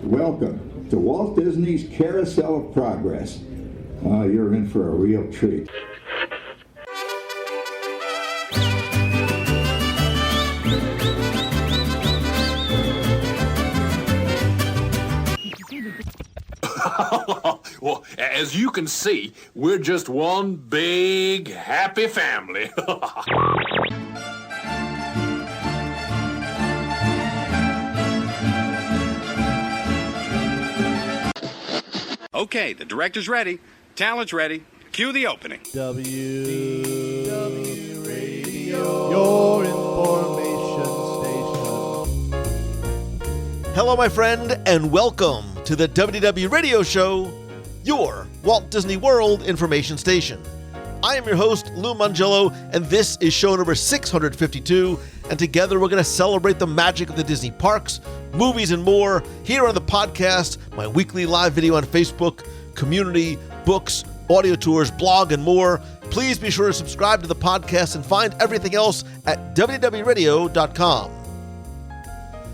Welcome to Walt Disney's Carousel of Progress. You're in for a real treat. Well, as you can see, we're just one big happy family. Okay, the director's ready. Talent's ready. Cue the opening. WDW Radio, your information station. Hello, my friend, and welcome to the WDW Radio Show, your Walt Disney World information station. I am your host, Lou Mangello, and this is show number 652, and together we're going to celebrate the magic of the Disney parks, movies, and more here on the podcast, my weekly live video on Facebook, community, books, audio tours, blog, and more. Please be sure to subscribe to the podcast and find everything else at WDWRadio.com.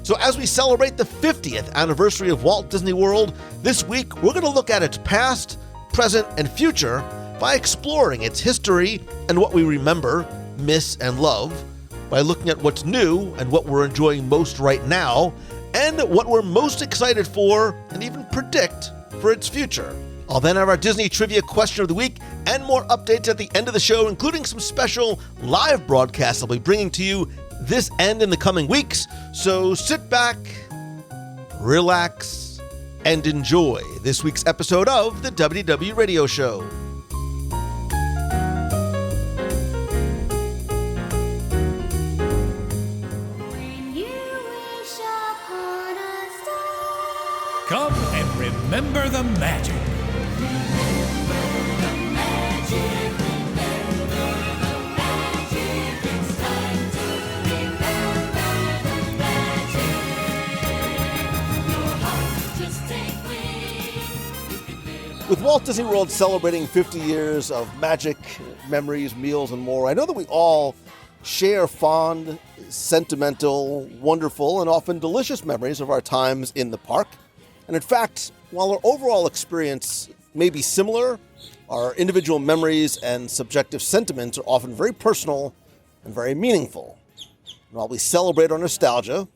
So as we celebrate the 50th anniversary of Walt Disney World, this week we're going to look at its past, present, and future by exploring its history and what we remember, miss, and love, by looking at what's new and what we're enjoying most right now, and what we're most excited for and even predict for its future. I'll then have our Disney Trivia Question of the Week and more updates at the end of the show, including some special live broadcasts I'll be bringing to you this and in the coming weeks. So sit back, relax, and enjoy this week's episode of the WDW Radio Show. Come and remember the magic. With Walt Disney World celebrating 50 years of magic, memories, meals, and more, I know that we all share fond, sentimental, wonderful, and often delicious memories of our times in the park. And in fact, while our overall experience may be similar, our individual memories and subjective sentiments are often very personal and very meaningful. And while we celebrate our nostalgia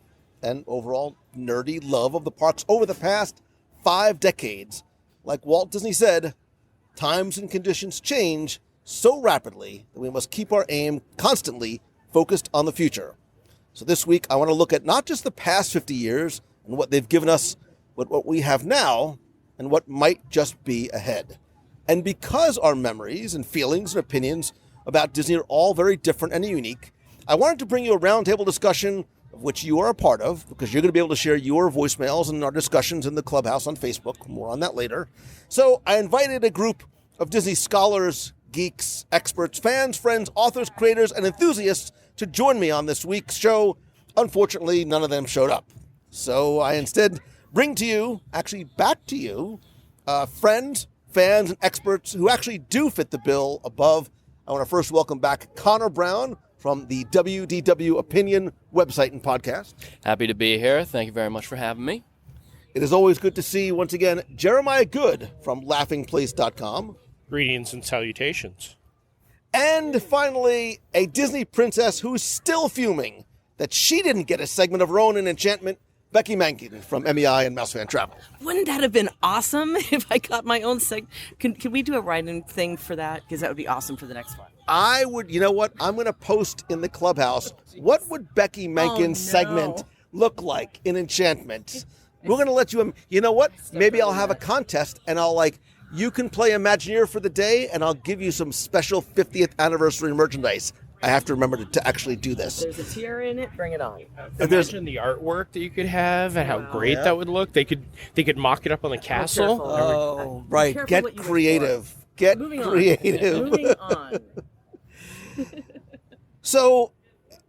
and overall nerdy love of the parks over the past 5 decades, like Walt Disney said, times and conditions change so rapidly that we must keep our aim constantly focused on the future. So this week, I want to look at not just the past 50 years and what they've given us, but what we have now and what might just be ahead. And because our memories and feelings and opinions about Disney are all very different and unique, I wanted to bring you a roundtable discussion of which you are a part of, because you're going to be able to share your voicemails and our discussions in the Clubhouse on Facebook. More on that later. So I invited a group of Disney scholars, geeks, experts, fans, friends, authors, creators, and enthusiasts to join me on this week's show. Unfortunately, none of them showed up. So I instead bring to you, actually back to you, friends, fans, and experts who actually do fit the bill above. I want to first welcome back Connor Brown from the WDW Opinion website and podcast. Happy to be here. Thank you very much for having me. It is always good to see, once again, Jeremiah Good from laughingplace.com. Greetings and salutations. And finally, a Disney princess who's still fuming that she didn't get a segment of her own in Enchantment, Becky Mankin from MEI and Mouse Fan Travel. Wouldn't that have been awesome if I got my own segment? Can we do a write-in thing for that? Because that would be awesome for the next one. I would, you know what? I'm going to post in the Clubhouse, what would Becky Mankin's segment look like in Enchantment? We're going to let you, you know what? Maybe I'll have a contest and I'll you can play Imagineer for the day and I'll give you some special 50th anniversary merchandise. I have to remember to actually do this. There's a tiara in it. Bring it on. Imagine the artwork that you could have and how great that would look. They could mock it up on the castle. Oh, right. Get creative. Get creative. Moving on. So,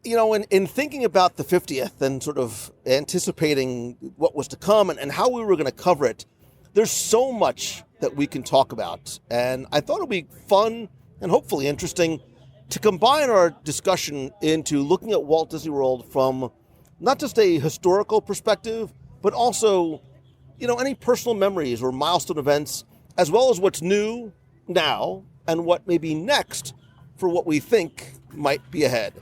in thinking about the 50th and sort of anticipating what was to come and how we were going to cover it, there's so much that we can talk about. And I thought it would be fun and hopefully interesting to combine our discussion into looking at Walt Disney World from not just a historical perspective, but also any personal memories or milestone events, as well as what's new now and what may be next for what we think might be ahead.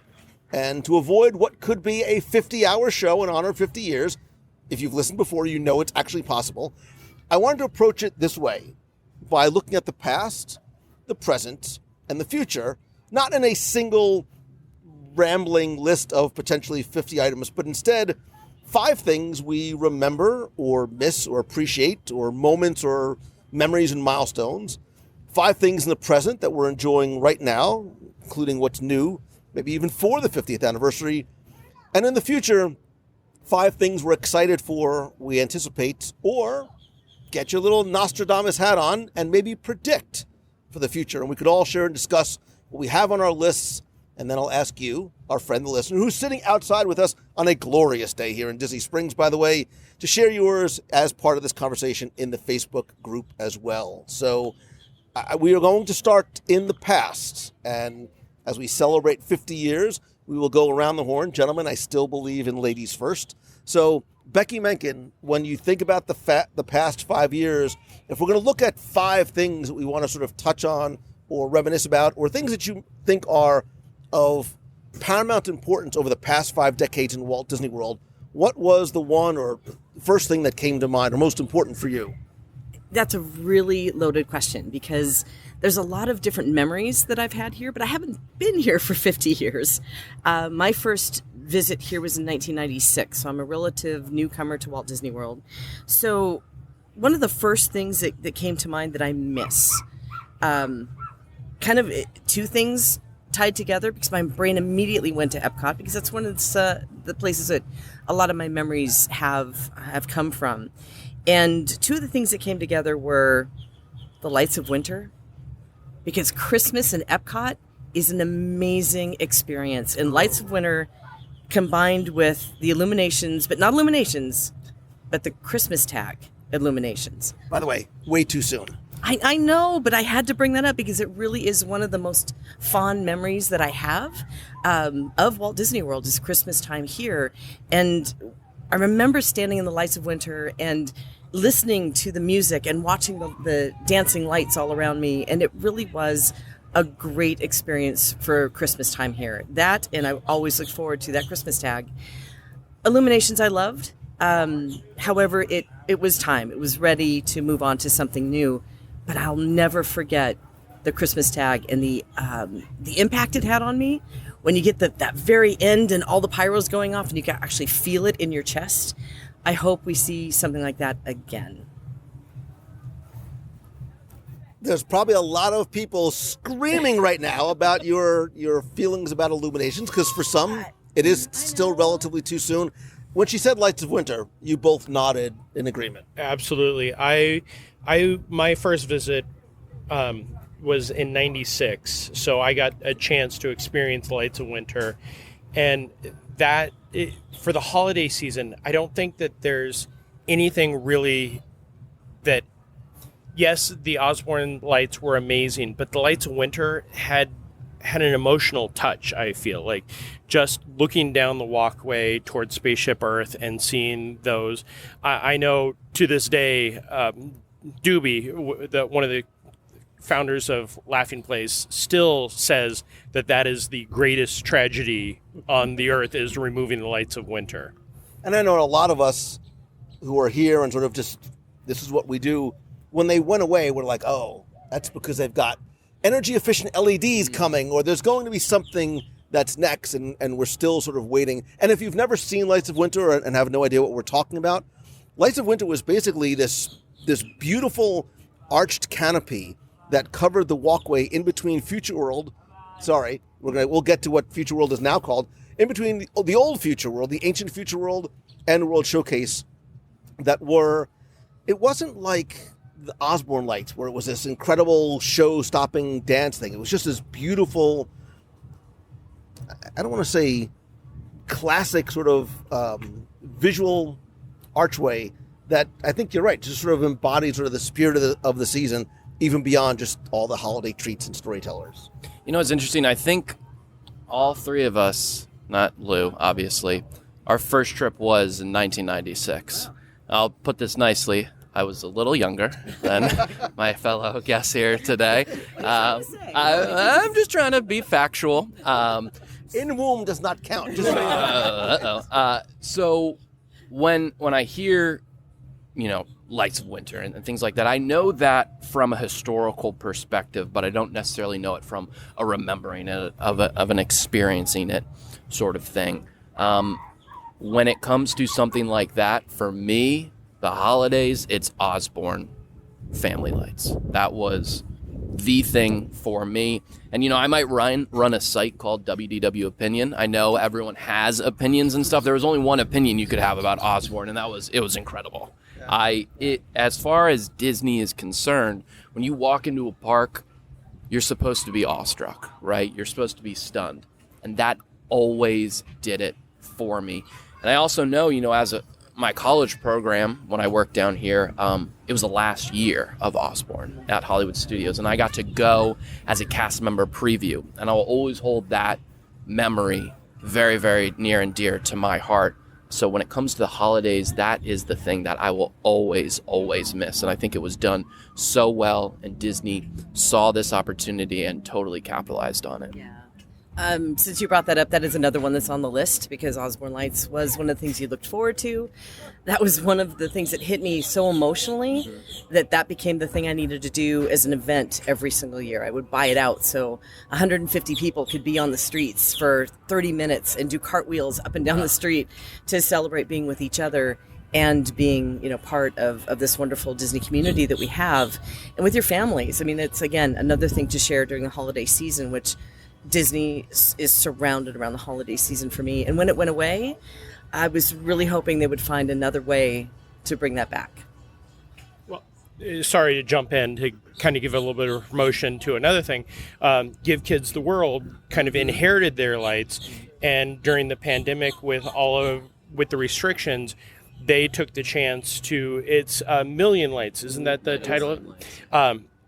And to avoid what could be a 50-hour show in honor of 50 years, if you've listened before, you know it's actually possible, I wanted to approach it this way, by looking at the past, the present, and the future, not in a single rambling list of potentially 50 items, but instead 5 things we remember or miss or appreciate, or moments or memories and milestones. 5 things in the present that we're enjoying right now, including what's new, maybe even for the 50th anniversary. And in the future, 5 things we're excited for, we anticipate, or get your little Nostradamus hat on and maybe predict for the future. And we could all share and discuss what we have on our lists. And then I'll ask you, our friend, the listener, who's sitting outside with us on a glorious day here in Disney Springs, by the way, to share yours as part of this conversation in the Facebook group as well. So we are going to start in the past. And as we celebrate 50 years, we will go around the horn. Gentlemen, I still believe in ladies first. So, Becky Menken, when you think about the past 5 years, if we're going to look at 5 things that we want to sort of touch on or reminisce about, or things that you think are of paramount importance over the past 5 decades in Walt Disney World, what was the one or first thing that came to mind or most important for you? That's a really loaded question, because there's a lot of different memories that I've had here, but I haven't been here for 50 years. My first visit here was in 1996, so I'm a relative newcomer to Walt Disney World. So one of the first things that came to mind that I miss, kind of 2 things tied together, because my brain immediately went to Epcot, because that's one of the places that a lot of my memories have come from. And 2 of the things that came together were the lights of winter, because Christmas in Epcot is an amazing experience. And lights of winter combined with the illuminations, but not illuminations, but the Christmas tag illuminations. By the way, way too soon. I know, but I had to bring that up because it really is one of the most fond memories that I have of Walt Disney World is Christmas time here. And I remember standing in the lights of winter and listening to the music and watching the dancing lights all around me. And it really was a great experience for Christmas time here. That, and I always look forward to that Christmas tag. Illuminations I loved. However, it was time. It was ready to move on to something new. But I'll never forget the Christmas tag and the impact it had on me. When you get that very end and all the pyros going off and you can actually feel it in your chest. I hope we see something like that again. There's probably a lot of people screaming right now about your feelings about illuminations, because for some, it is still relatively too soon. When she said lights of winter, you both nodded in agreement. Absolutely. My first visit was in 96, so I got a chance to experience the lights of winter. And for the holiday season, I don't think that there's anything really that, yes, the Osborne lights were amazing, but the lights of winter had an emotional touch, I feel. Like just looking down the walkway towards Spaceship Earth and seeing those. I know to this day, Doobie, one of the founders of Laughing Place, still says that is the greatest tragedy on the earth, is removing the lights of winter. And I know a lot of us who are here and sort of just, this is what we do. When they went away, we're like, oh, that's because they've got energy efficient LEDs coming, or there's going to be something that's next, and we're still sort of waiting. And if you've never seen Lights of Winter and have no idea what we're talking about, Lights of Winter was basically this beautiful arched canopy that covered the walkway in between Future World. Sorry, we'll get to what Future World is now called. In between the old Future World, the ancient Future World, and World Showcase, it wasn't like the Osborne lights, where it was this incredible show-stopping dance thing. It was just this beautiful, I don't want to say classic sort of visual archway that I think you're right, just sort of embodies sort of the spirit of the season, even beyond just all the holiday treats and storytellers. You know, it's interesting. I think all 3 of us, not Lou, obviously, our first trip was in 1996. I'll put this nicely. I was a little younger than my fellow guests here today. I'm just trying to be factual. In womb does not count. Just so you know. So when I hear, Lights of Winter and things like that, I know that from a historical perspective, but I don't necessarily know it from a remembering it, of an experiencing it sort of thing. When it comes to something like that, for me, the holidays, it's Osborne Family Lights. That was the thing for me. And, I might run a site called WDW Opinion. I know everyone has opinions and stuff. There was only one opinion you could have about Osborne, and it was incredible. As far as Disney is concerned, when you walk into a park, you're supposed to be awestruck, right? You're supposed to be stunned. And that always did it for me. And I also know, my college program, when I worked down here, it was the last year of Osborne at Hollywood Studios, and I got to go as a cast member preview. And I will always hold that memory very, very near and dear to my heart. So when it comes to the holidays, that is the thing that I will always, always miss. And I think it was done so well, and Disney saw this opportunity and totally capitalized on it. Yeah. Since you brought that up, that is another one that's on the list, because Osborne Lights was one of the things you looked forward to. That was one of the things that hit me so emotionally that became the thing I needed to do as an event every single year. I would buy it out so 150 people could be on the streets for 30 minutes and do cartwheels up and down the street to celebrate being with each other and being, part of this wonderful Disney community that we have, and with your families. I mean, it's, again, another thing to share during the holiday season, which Disney is surrounded around the holiday season for me. And when it went away, I was really hoping they would find another way to bring that back. Well, sorry to jump in to kind of give a little bit of promotion to another thing. Give Kids the World kind of inherited their lights, and during the pandemic with the restrictions, they took the chance to, it's a Million Lights, isn't that the title?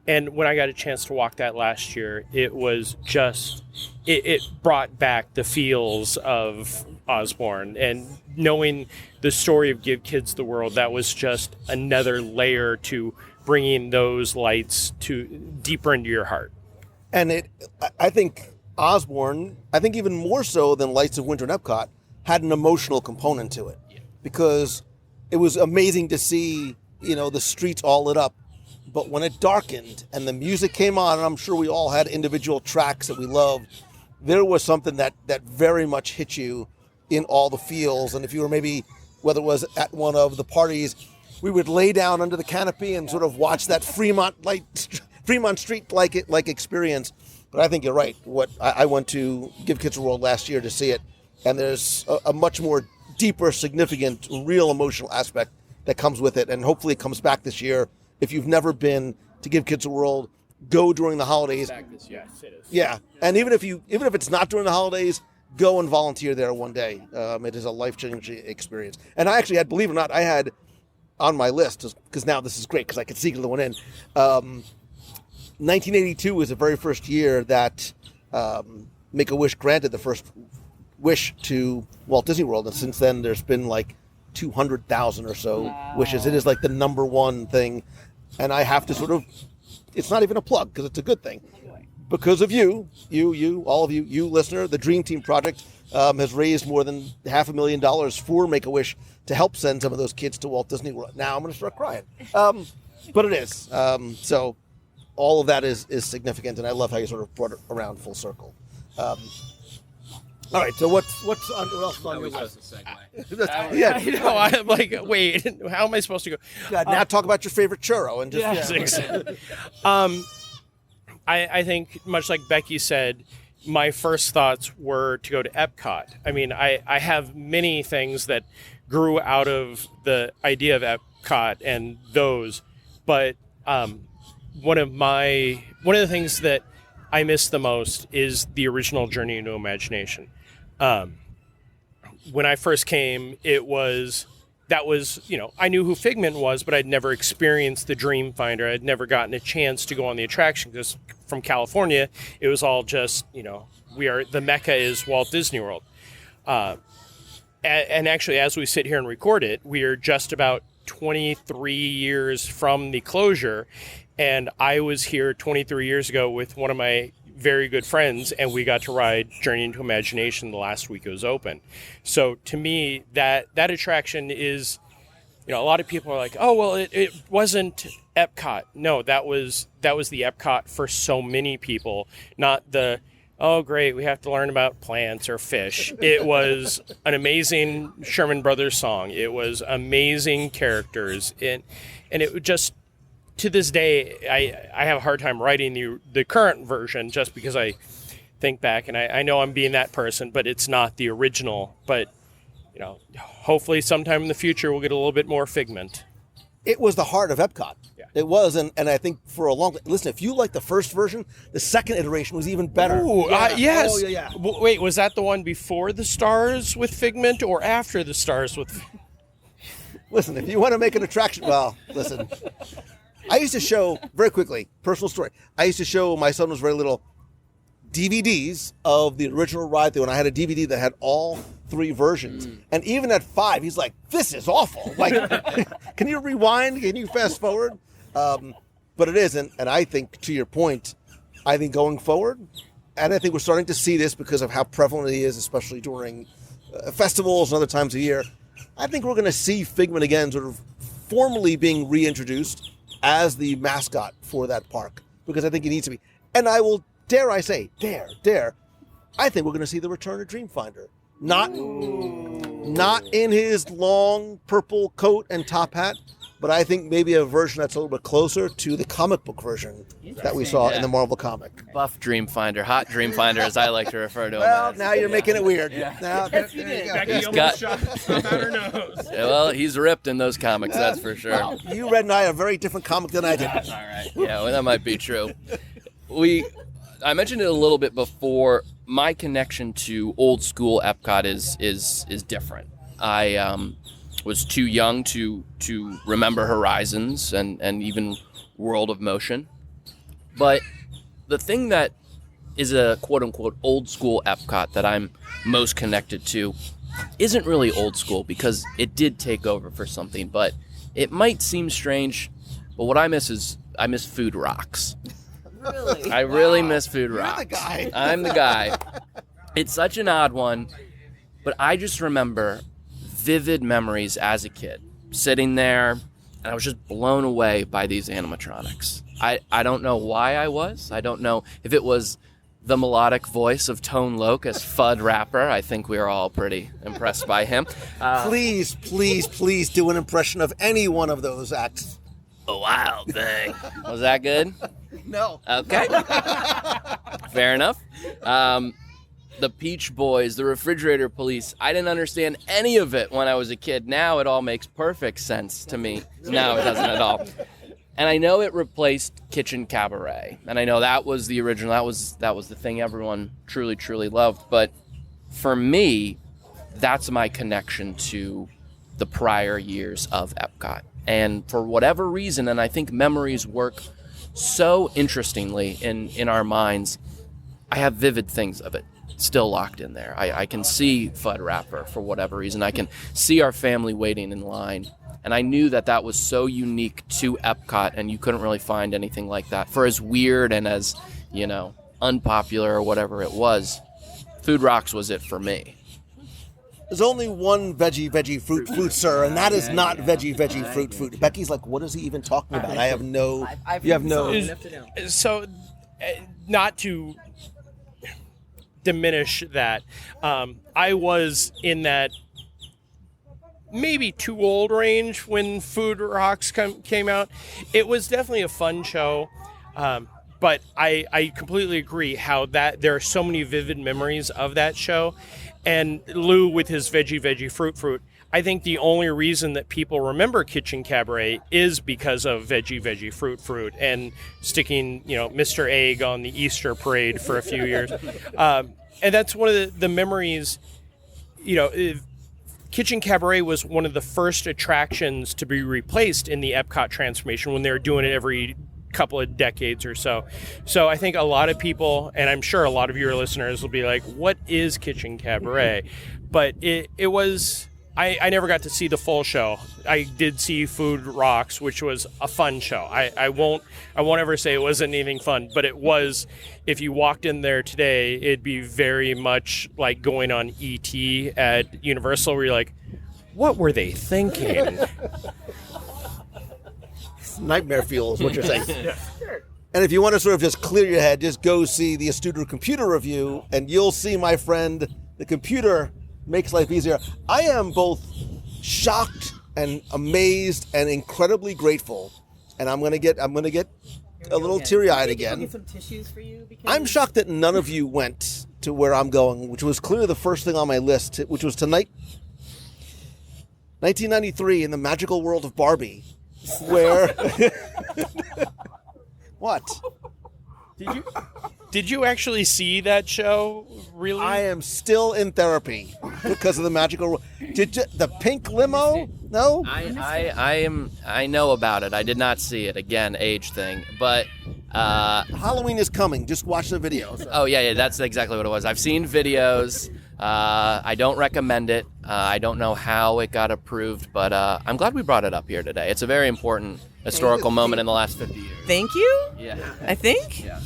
And when I got a chance to walk that last year, it was just, it brought back the feels of Osborne. And knowing the story of Give Kids the World, that was just another layer to bringing those lights to deeper into your heart. And I think Osborne, even more so than Lights of Winter in Epcot, had an emotional component to it. Yeah. Because it was amazing to see, the streets all lit up. But when it darkened and the music came on, and I'm sure we all had individual tracks that we loved, there was something that very much hit you in all the feels. And if you were maybe, whether it was at one of the parties, we would lay down under the canopy and sort of watch that Fremont Street like experience. But I think you're right. I went to Give Kids the World last year to see it, and there's a much more deeper, significant, real emotional aspect that comes with it. And hopefully it comes back this year. If you've never been to Give Kids the World, go during the holidays. Yes, it is. Yeah, and even if it's not during the holidays, go and volunteer there one day. It is a life-changing experience. And I actually had, believe it or not, I had on my list, because now this is great because I could sneak the one in. 1982 was the very first year that Make-A-Wish granted the first wish to Walt Disney World, and since then there's been like 200,000 or so wishes. It is like the number one thing. And I have to sort of, it's not even a plug because it's a good thing. Because of you, all of you listener, the Dream Team Project has raised more than $500,000 for Make-A-Wish to help send some of those kids to Walt Disney World. Now I'm going to start crying. But it is. So all of that is significant, and I love how you sort of brought it around full circle. All right, so what else on your list? Yeah, I'm like, wait, how am I supposed to go? Now talk about your favorite churro and just. Yes, exactly. I think, much like Becky said, my first thoughts were to go to Epcot. I mean, I have many things that grew out of the idea of Epcot and those, but one of the things that I miss the most is the original Journey into Imagination. When I first came, I knew who Figment was, but I'd never experienced the Dream Finder. I'd never gotten a chance to go on the attraction because from California, it was all just, the Mecca is Walt Disney World. And actually, as we sit here and record it, we are just about 23 years from the closure, and I was here 23 years ago with one of my very good friends, and we got to ride Journey into Imagination the last week it was open. So to me, that attraction is, a lot of people are like, oh, well, it wasn't Epcot. No, that was the Epcot for so many people, not the, oh, great, we have to learn about plants or fish. It was an amazing Sherman Brothers song. It was amazing characters. And it would just, to this day, I have a hard time writing the current version just because I think back, and I know I'm being that person, but it's not the original. But, hopefully sometime in the future we'll get a little bit more Figment. It was the heart of Epcot. Yeah. It was, and I think for a long time, listen, if you like the first version, the second iteration was even better. Ooh, yes. Oh, yeah. Wait, was that the one before the stars with Figment or after the stars with... Listen, if you want to make an attraction, well, listen. I used to show, very quickly, personal story, I used to show, my son was very little, DVDs of the original ride through, and I had a DVD that had all 3 versions. And even at 5, he's like, this is awful. Like, can you rewind? Can you fast forward? But it isn't. And I think, to your point, I think going forward, and I think we're starting to see this because of how prevalent it is, especially during festivals and other times of year, I think we're going to see Figment again sort of formally being reintroduced as the mascot for that park, because I think it needs to be. And I will, dare I say, I think we're going to see the return of Dreamfinder. Not in his long purple coat and top hat, but I think maybe a version that's a little bit closer to the comic book version that we saw in the Marvel comic. Buff Dreamfinder, hot Dreamfinder, as I like to refer to him. Well, now you're making it weird. Yeah. Now, there you go. Becky almost shot out her nose. Yeah, well, he's ripped in those comics, that's for sure. Well, you read and I a very different comic than I did. That's all right. Yeah, well, that might be true. I mentioned it a little bit before. My connection to old school Epcot is different. I was too young to remember Horizons and even World of Motion. But the thing that is a quote-unquote old school Epcot that I'm most connected to isn't really old school because it did take over for something. But it might seem strange, but what I miss Food Rocks. Really? I really miss Food Rocks. You're the guy. I'm the guy. It's such an odd one, but I just remember vivid memories as a kid, sitting there, and I was just blown away by these animatronics. I don't know why I was. I don't know if it was the melodic voice of Tone Loc as Fudd Rapper. I think we were all pretty impressed by him. Please do an impression of any one of those acts. A wild thing. Was that good? No. Okay. Fair enough. The Peach Boys, the Refrigerator Police. I didn't understand any of it when I was a kid. Now it all makes perfect sense to me. Now it doesn't at all. And I know it replaced Kitchen Cabaret. And I know that was the original. That was the thing everyone truly, truly loved. But for me, that's my connection to the prior years of Epcot. And for whatever reason, and I think memories work so interestingly in our minds, I have vivid things of it still locked in there. I can see Fudd Rapper for whatever reason. I can see our family waiting in line. And I knew that was so unique to Epcot, and you couldn't really find anything like that. For as weird and as, unpopular or whatever it was, Food Rocks was it for me. There's only one veggie fruit, sir, and that is not veggie fruit. Becky's like, what is he even talking about? I have no. You have no. So, not to diminish that, I was in that maybe too old range when Food Rocks came out. It was definitely a fun show, but I completely agree how that there are so many vivid memories of that show. And Lou with his veggie fruit. I think the only reason that people remember Kitchen Cabaret is because of veggie fruit and sticking, Mr. Egg on the Easter parade for a few years. And that's one of the memories, Kitchen Cabaret was one of the first attractions to be replaced in the Epcot transformation when they were doing it every couple of decades or so. So I think a lot of people, and I'm sure a lot of your listeners will be like, what is Kitchen Cabaret? But it was, I never got to see the full show. I did see Food Rocks, which was a fun show. I won't ever say it wasn't anything fun, but it was. If you walked in there today, it'd be very much like going on E.T. at Universal, where you're like, what were they thinking? Nightmare fuel is what you're saying. And if you want to sort of just clear your head, just go see the Astute Computer Review, and you'll see, my friend, the computer makes life easier. I am both shocked and amazed and incredibly grateful, and I'm gonna get a little teary-eyed again. I'll get some tissues for you. Because... I'm shocked that none of you went to where I'm going, which was clearly the first thing on my list, which was tonight, 1993, in the magical world of Barbie, where what? Did you actually see that show? Really? I am still in therapy because of the magical world. Did you, the pink limo? No? I know about it. I did not see it. Again, age thing. But Halloween is coming. Just watch the video. So. Oh yeah, that's exactly what it was. I've seen videos. I don't recommend it. I don't know how it got approved, but I'm glad we brought it up here today. It's a very important historical moment in the last 50 years. Thank you. Yeah. I think. Yeah.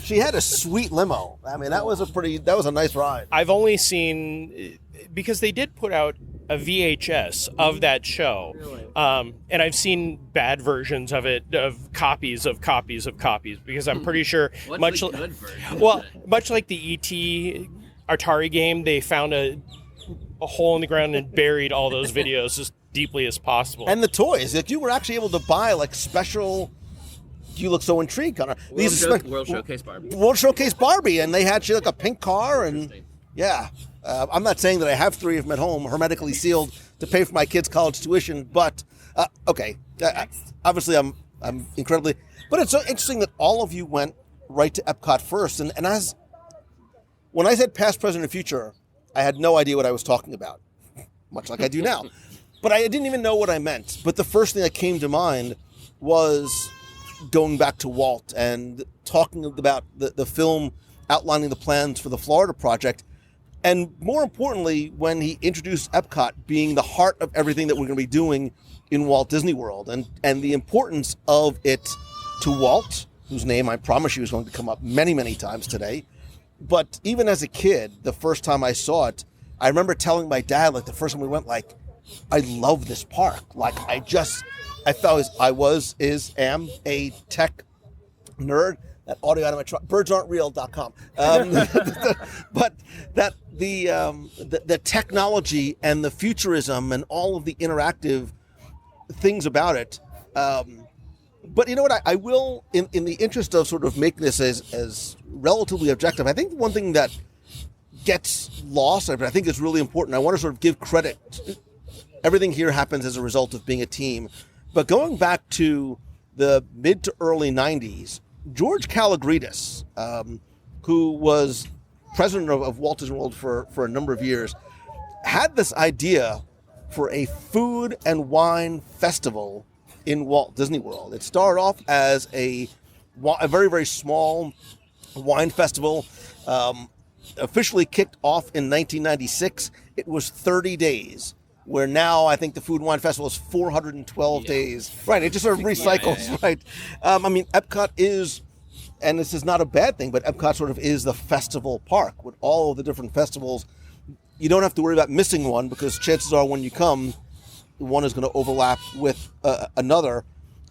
She had a sweet limo. I mean, that was a nice ride. I've only seen, because they did put out a VHS of that show, and I've seen bad versions of it, of copies, because I'm pretty sure much like the ET Atari game, they found a hole in the ground and buried all those videos as deeply as possible. And the toys, like you were actually able to buy like special. You look so intrigued, Connor. World Showcase Barbie. World Showcase Barbie, and they had like a pink car, and yeah. I'm not saying that I have 3 of them at home, hermetically sealed, to pay for my kids' college tuition, but okay. Obviously, I'm incredibly. But it's so interesting that all of you went right to Epcot first, and as when I said past, present, and future, I had no idea what I was talking about, much like I do now. But I didn't even know what I meant. But the first thing that came to mind was going back to Walt and talking about the film outlining the plans for the Florida project. And more importantly, when he introduced Epcot being the heart of everything that we're going to be doing in Walt Disney World, and the importance of it to Walt, whose name I promise you is going to come up many, many times today. But even as a kid, the first time I saw it, I remember telling my dad, like the first time we went, like, I love this park. Like, I felt am a tech nerd. That audio out of my truck, birdsaren'treal.com. But that the technology and the futurism and all of the interactive things about it. But you know what? I will, in the interest of sort of making this as relatively objective, I think one thing that gets lost, but I think is really important, I want to sort of give credit. Everything here happens as a result of being a team. But going back to the mid to early 90s, George Kalogridis, who was president of Walt Disney World for a number of years, had this idea for a food and wine festival in Walt Disney World. It started off as a very, very small wine festival, officially kicked off in 1996. It was 30 days. Where now I think the Food and Wine Festival is 412 days. Right, it just sort of recycles, right? I mean, Epcot is, and this is not a bad thing, but Epcot sort of is the festival park with all of the different festivals. You don't have to worry about missing one because chances are when you come, one is going to overlap with another.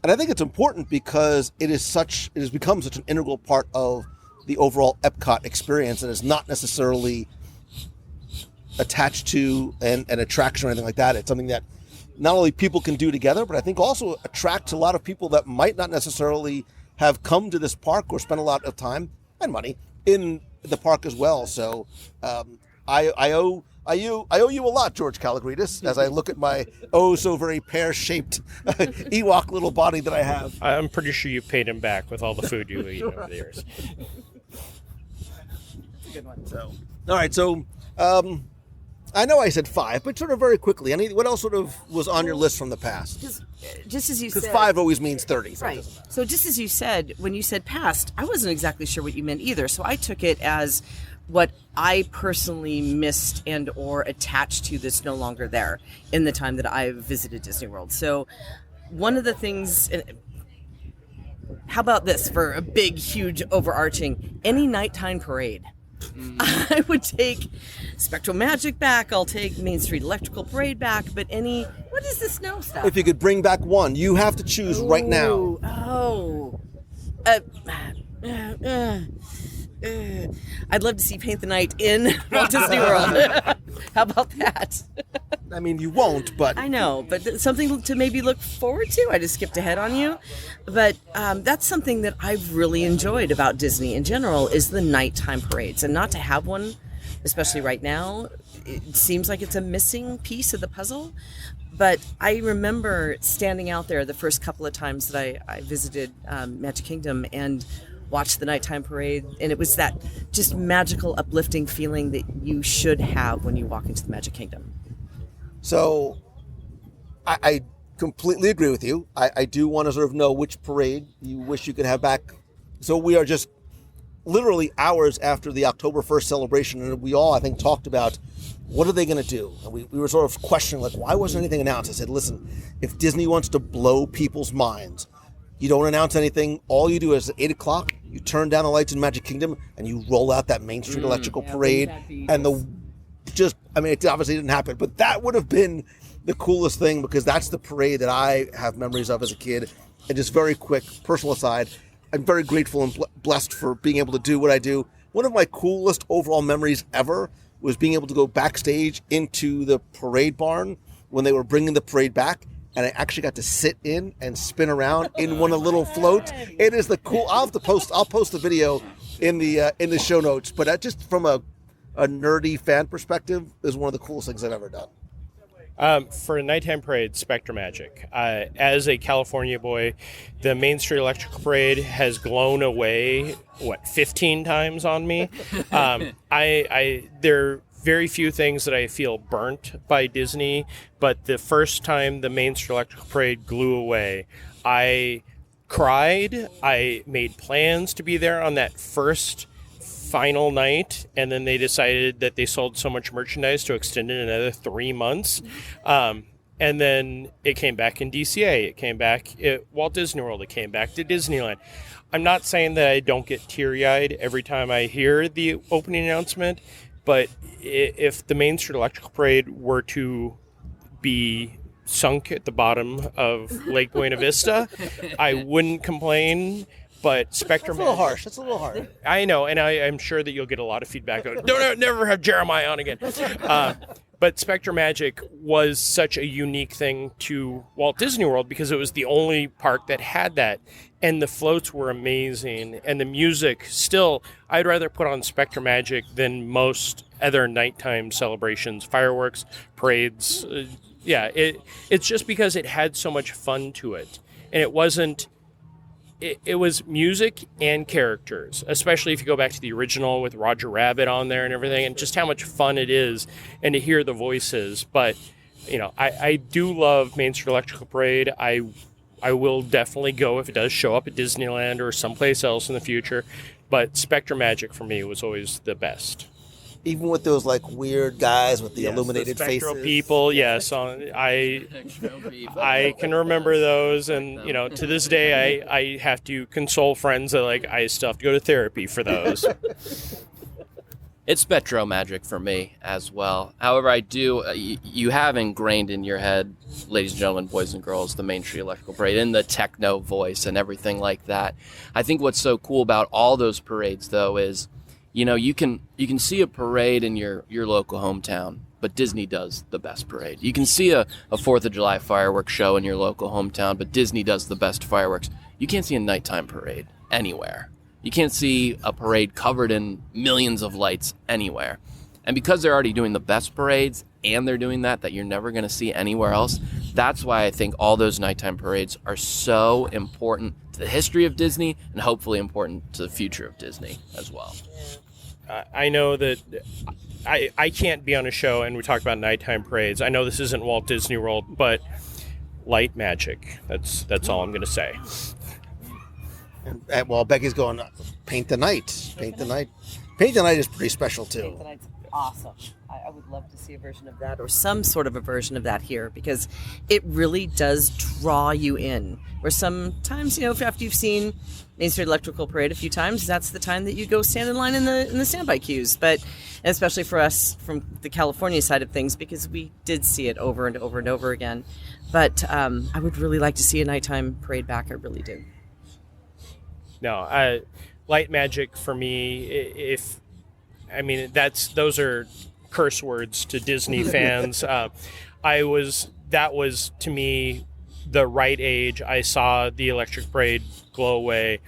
And I think it's important because it has become such an integral part of the overall Epcot experience, and it's not necessarily attached to an attraction or anything like that. It's something that not only people can do together, but I think also attracts a lot of people that might not necessarily have come to this park or spent a lot of time and money in the park as well. So I owe you a lot, George Kalogridis, as I look at my so very pear-shaped Ewok little body that I have. I'm pretty sure you paid him back with all the food you eat over the years. Good one. So, all right, so I know I said 5, but sort of very quickly. What else sort of was on your list from the past? Just as you said. Because 5 always means 30. So right. So just as you said, when you said past, I wasn't exactly sure what you meant either. So I took it as what I personally missed and or attached to that's no longer there in the time that I've visited Disney World. So one of the things, how about this for a big, huge, overarching, any nighttime parade. I would take Spectral Magic back. I'll take Main Street Electrical Parade back. But what is this snow stuff? If you could bring back one, you have to choose right now. I'd love to see Paint the Night in Walt Disney World. How about that? I mean, you won't, but... I know, but something to maybe look forward to. I just skipped ahead on you. But that's something that I've really enjoyed about Disney in general is the nighttime parades. And not to have one, especially right now, it seems like it's a missing piece of the puzzle. But I remember standing out there the first couple of times that I visited Magic Kingdom and watched the nighttime parade, and it was that just magical, uplifting feeling that you should have when you walk into the Magic Kingdom. So, I completely agree with you. I do want to sort of know which parade you wish you could have back. So we are just literally hours after the October 1st celebration, and we all, I think, talked about what are they going to do? And we were sort of questioning, like, why wasn't anything announced? I said, listen, if Disney wants to blow people's minds, you don't announce anything. All you do is at 8 o'clock, you turn down the lights in Magic Kingdom, and you roll out that Main Street Electrical Parade. And it obviously didn't happen, but that would have been the coolest thing because that's the parade that I have memories of as a kid. And just very quick, personal aside, I'm very grateful and blessed for being able to do what I do. One of my coolest overall memories ever was being able to go backstage into the parade barn when they were bringing the parade back. And I actually got to sit in and spin around in one of the little floats. It is the cool. I'll post the video in the show notes. But just from a nerdy fan perspective, is one of the coolest things I've ever done. For a nighttime parade, Spectrum Magic. As a California boy, the Main Street Electrical Parade has blown away 15 times on me. There are very few things that I feel burnt by Disney, but the first time the Main Street Electrical Parade blew away, I cried. I made plans to be there on that first final night, and then they decided that they sold so much merchandise to extend it another 3 months. And then it came back in DCA. It came back at Walt Disney World. It came back to Disneyland. I'm not saying that I don't get teary-eyed every time I hear the opening announcement, but if the Main Street Electrical Parade were to be sunk at the bottom of Lake Buena Vista, I wouldn't complain. But Spectrum That's a little harsh. That's a little hard. I know, and I'm sure that you'll get a lot of feedback. Don't never have Jeremiah on again. But Spectrum Magic was such a unique thing to Walt Disney World because it was the only park that had that. And the floats were amazing. And the music still, I'd rather put on Spectrum Magic than most other nighttime celebrations, fireworks, parades. It's just because it had so much fun to it. And it wasn't, it was music and characters, especially if you go back to the original with Roger Rabbit on there and everything, and just how much fun it is and to hear the voices. But, I do love Main Street Electrical Parade. I will definitely go if it does show up at Disneyland or someplace else in the future. But Spectrum Magic for me was always the best. Even with those like weird guys with the illuminated the spectral faces. people, yes. I can remember those, and to this day I have to console friends that I still have to go to therapy for those. It's Spectro Magic for me as well. However, I do, you have ingrained in your head, ladies and gentlemen, boys and girls, the Main Street Electrical Parade and the techno voice and everything like that. I think what's so cool about all those parades, though, is, you can see a parade in your local hometown, but Disney does the best parade. You can see a 4th of July fireworks show in your local hometown, but Disney does the best fireworks. You can't see a nighttime parade anywhere. You can't see a parade covered in millions of lights anywhere. And because they're already doing the best parades and they're doing that you're never going to see anywhere else, that's why I think all those nighttime parades are so important to the history of Disney and hopefully important to the future of Disney as well. I know that I can't be on a show and we talk about nighttime parades. I know this isn't Walt Disney World, but light magic. That's all I'm going to say. And while Becky's going, paint the night. Paint the Night is pretty special too. Paint the Night's awesome. I would love to see a version of that or some sort of a version of that here because it really does draw you in. Where sometimes, after you've seen Main Street Electrical Parade a few times, that's the time that you go stand in line in the standby queues. But especially for us from the California side of things, because we did see it over and over and over again. But I would really like to see a nighttime parade back. I really do. No, light magic for me. Those are curse words to Disney fans. That was to me the right age. I saw the Electric Parade blow away.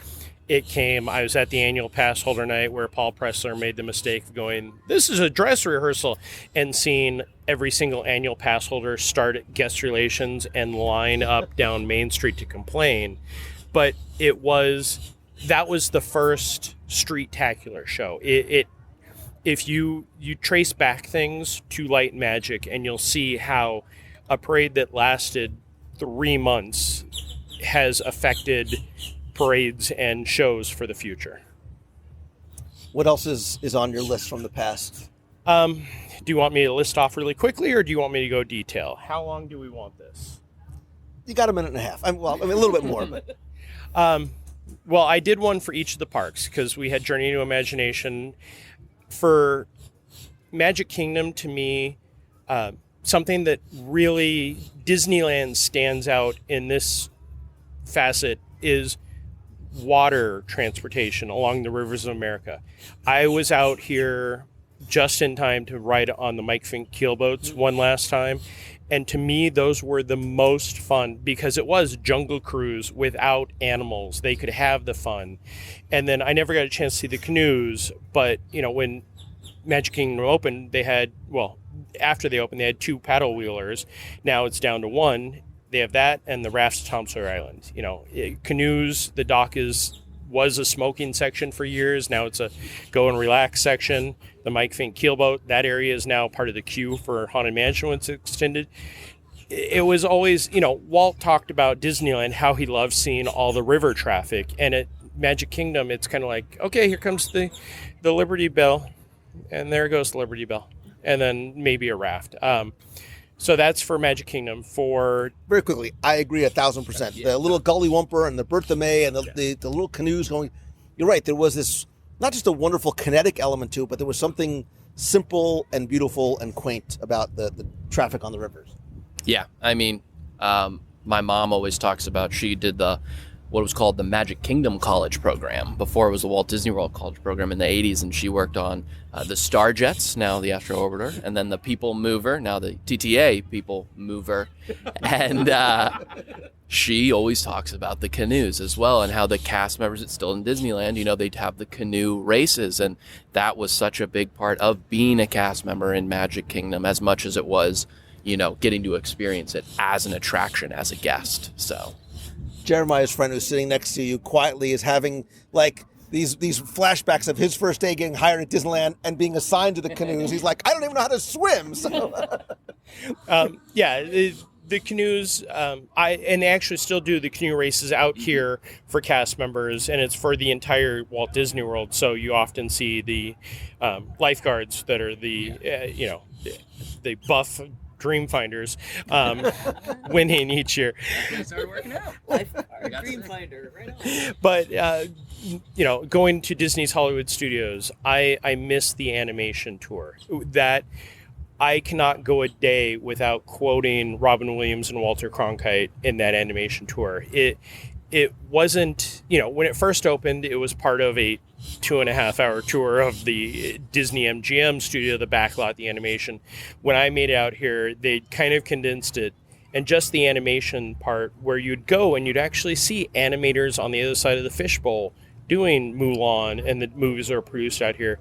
I was at the annual pass holder night where Paul Pressler made the mistake of going, this is a dress rehearsal, and seeing every single annual pass holder start at guest relations and line up down Main Street to complain. But that was the first street-tacular show. If you trace back things to light magic, and you'll see how a parade that lasted 3 months has affected parades and shows for the future. What else is on your list from the past? Do you want me to list off really quickly, or do you want me to go detail? How long do we want this? You got a minute and a half. A little bit more. But Well, I did one for each of the parks because we had Journey to Imagination. For Magic Kingdom, to me, something that really Disneyland stands out in this facet is water transportation along the rivers of America. I was out here just in time to ride on the Mike Fink keelboats one last time. And to me, those were the most fun because it was Jungle Cruise without animals. They could have the fun. And then I never got a chance to see the canoes, but when Magic Kingdom opened, after they opened, they had 2 paddle wheelers. Now it's down to 1. They have that and the rafts to Tom Sawyer Island. Canoes, the dock was a smoking section for years. Now it's a go and relax section. The Mike Fink keelboat, that area is now part of the queue for Haunted Mansion when it's extended. It was always, Walt talked about Disneyland, how he loved seeing all the river traffic. And at Magic Kingdom, it's kind of like, okay, here comes the Liberty Bell. And there goes the Liberty Bell. And then maybe a raft. So that's for Magic Kingdom. Very quickly, I agree 1,000%. The little Gully Wumper and the Bertha May and the little canoes going. You're right. There was this, not just a wonderful kinetic element to it, but there was something simple and beautiful and quaint about the traffic on the rivers. Yeah. My mom always talks about she did what was called the Magic Kingdom College program. Before it was the Walt Disney World College program in the 80s, and she worked on the Starjets, now the Astro Orbiter, and then the People Mover, now the TTA People Mover. And she always talks about the canoes as well and how the cast members, it's still in Disneyland, they'd have the canoe races. And that was such a big part of being a cast member in Magic Kingdom as much as it was, getting to experience it as an attraction, as a guest. So Jeremiah's friend who's sitting next to you quietly is having these flashbacks of his first day getting hired at Disneyland and being assigned to the canoes. He's like, I don't even know how to swim. So. The canoes, they actually still do the canoe races out here for cast members, and it's for the entire Walt Disney World. So you often see the lifeguards that are the buff Dreamfinders winning each year. It started working out. Dreamfinder, right on. But, going to Disney's Hollywood Studios, I miss the animation tour. That I cannot go a day without quoting Robin Williams and Walter Cronkite in that animation tour. It wasn't, when it first opened, it was part of a 2.5-hour tour of the Disney MGM studio, the backlot, the animation. When I made it out here, they kind of condensed it, and just the animation part where you'd go and you'd actually see animators on the other side of the fishbowl doing Mulan and the movies that are produced out here.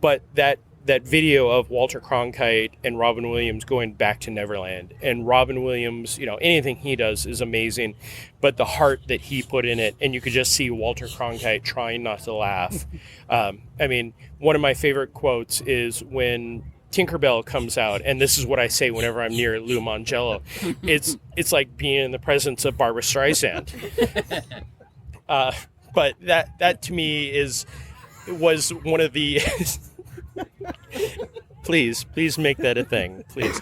But that video of Walter Cronkite and Robin Williams going back to Neverland, and Robin Williams, anything he does is amazing, but the heart that he put in it, and you could just see Walter Cronkite trying not to laugh. One of my favorite quotes is when Tinkerbell comes out, and this is what I say whenever I'm near Lou Mangello. It's like being in the presence of Barbra Streisand. But that to me is was one of the please make that a thing, please.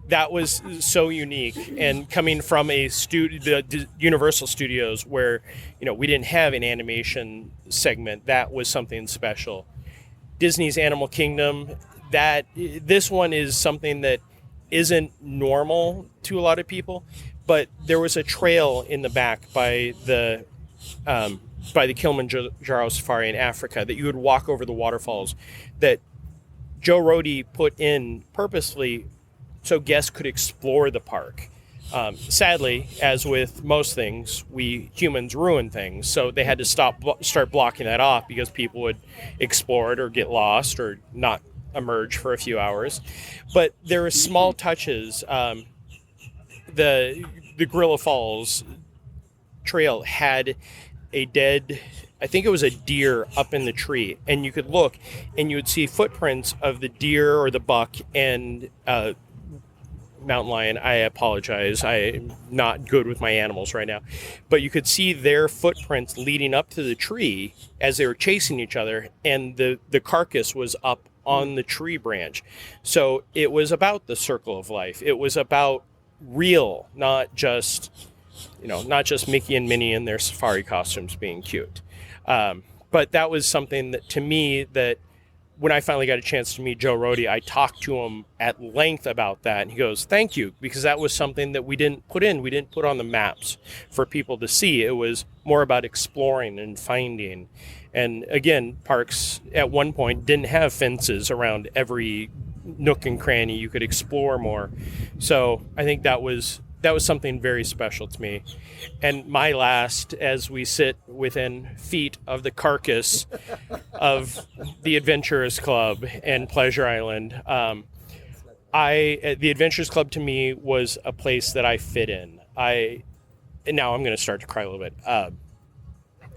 That was so unique, and coming from the Universal Studios, where we didn't have an animation segment, that was something special. Disney's Animal Kingdom, this one is something that isn't normal to a lot of people, but there was a trail in the back by the Kilimanjaro Safari in Africa that you would walk over the waterfalls that Joe Rohde put in purposely so guests could explore the park. Sadly, as with most things, we humans ruin things, so they had to start blocking that off because people would explore it or get lost or not emerge for a few hours. But there were small touches. The Gorilla Falls trail had a dead, I think it was a deer up in the tree, and you could look and you would see footprints of the deer or the buck and mountain lion. I apologize, I'm not good with my animals right now, but you could see their footprints leading up to the tree as they were chasing each other, and the carcass was up on the tree branch. So it was about the circle of life. It was about real, not just Mickey and Minnie in their safari costumes being cute. But that was something that, to me, that when I finally got a chance to meet Joe Rohde, I talked to him at length about that. And he goes, thank you, because that was something that we didn't put in. We didn't put on the maps for people to see. It was more about exploring and finding. And again, parks at one point didn't have fences around every nook and cranny. You could explore more. So I think that was something very special to me. And my last, as we sit within feet of the carcass of the Adventurers Club and Pleasure Island, the Adventurers Club to me was a place that I fit in. And now I'm going to start to cry a little bit.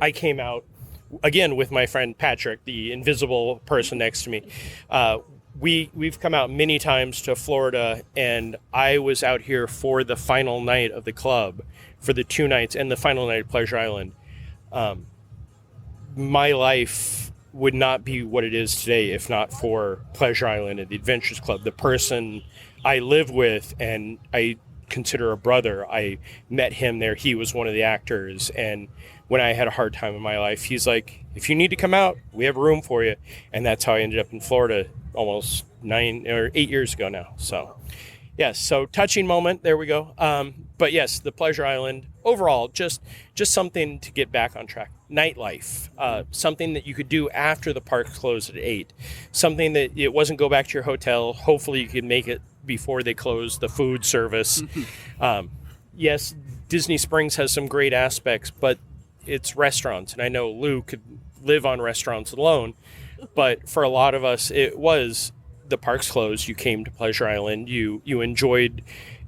I came out, again, with my friend Patrick, the invisible person next to me. We've come out many times to Florida, and I was out here for the final night of the club, for the 2 nights, and the final night of Pleasure Island. My life would not be what it is today if not for Pleasure Island and the Adventures Club. The person I live with and I consider a brother, I met him there. He was one of the actors, and when I had a hard time in my life, he's like, if you need to come out, we have room for you. And that's how I ended up in Florida almost 8 years ago now. So yes, so touching moment, there we go. But yes, the Pleasure Island overall, just something to get back on track. Nightlife, something that you could do after the park closed at 8, something that it wasn't go back to your hotel. Hopefully you could make it before they close the food service. Yes, Disney Springs has some great aspects, but it's restaurants, and I know Lou could live on restaurants alone, but for a lot of us, it was the parks closed. You came to Pleasure Island, you enjoyed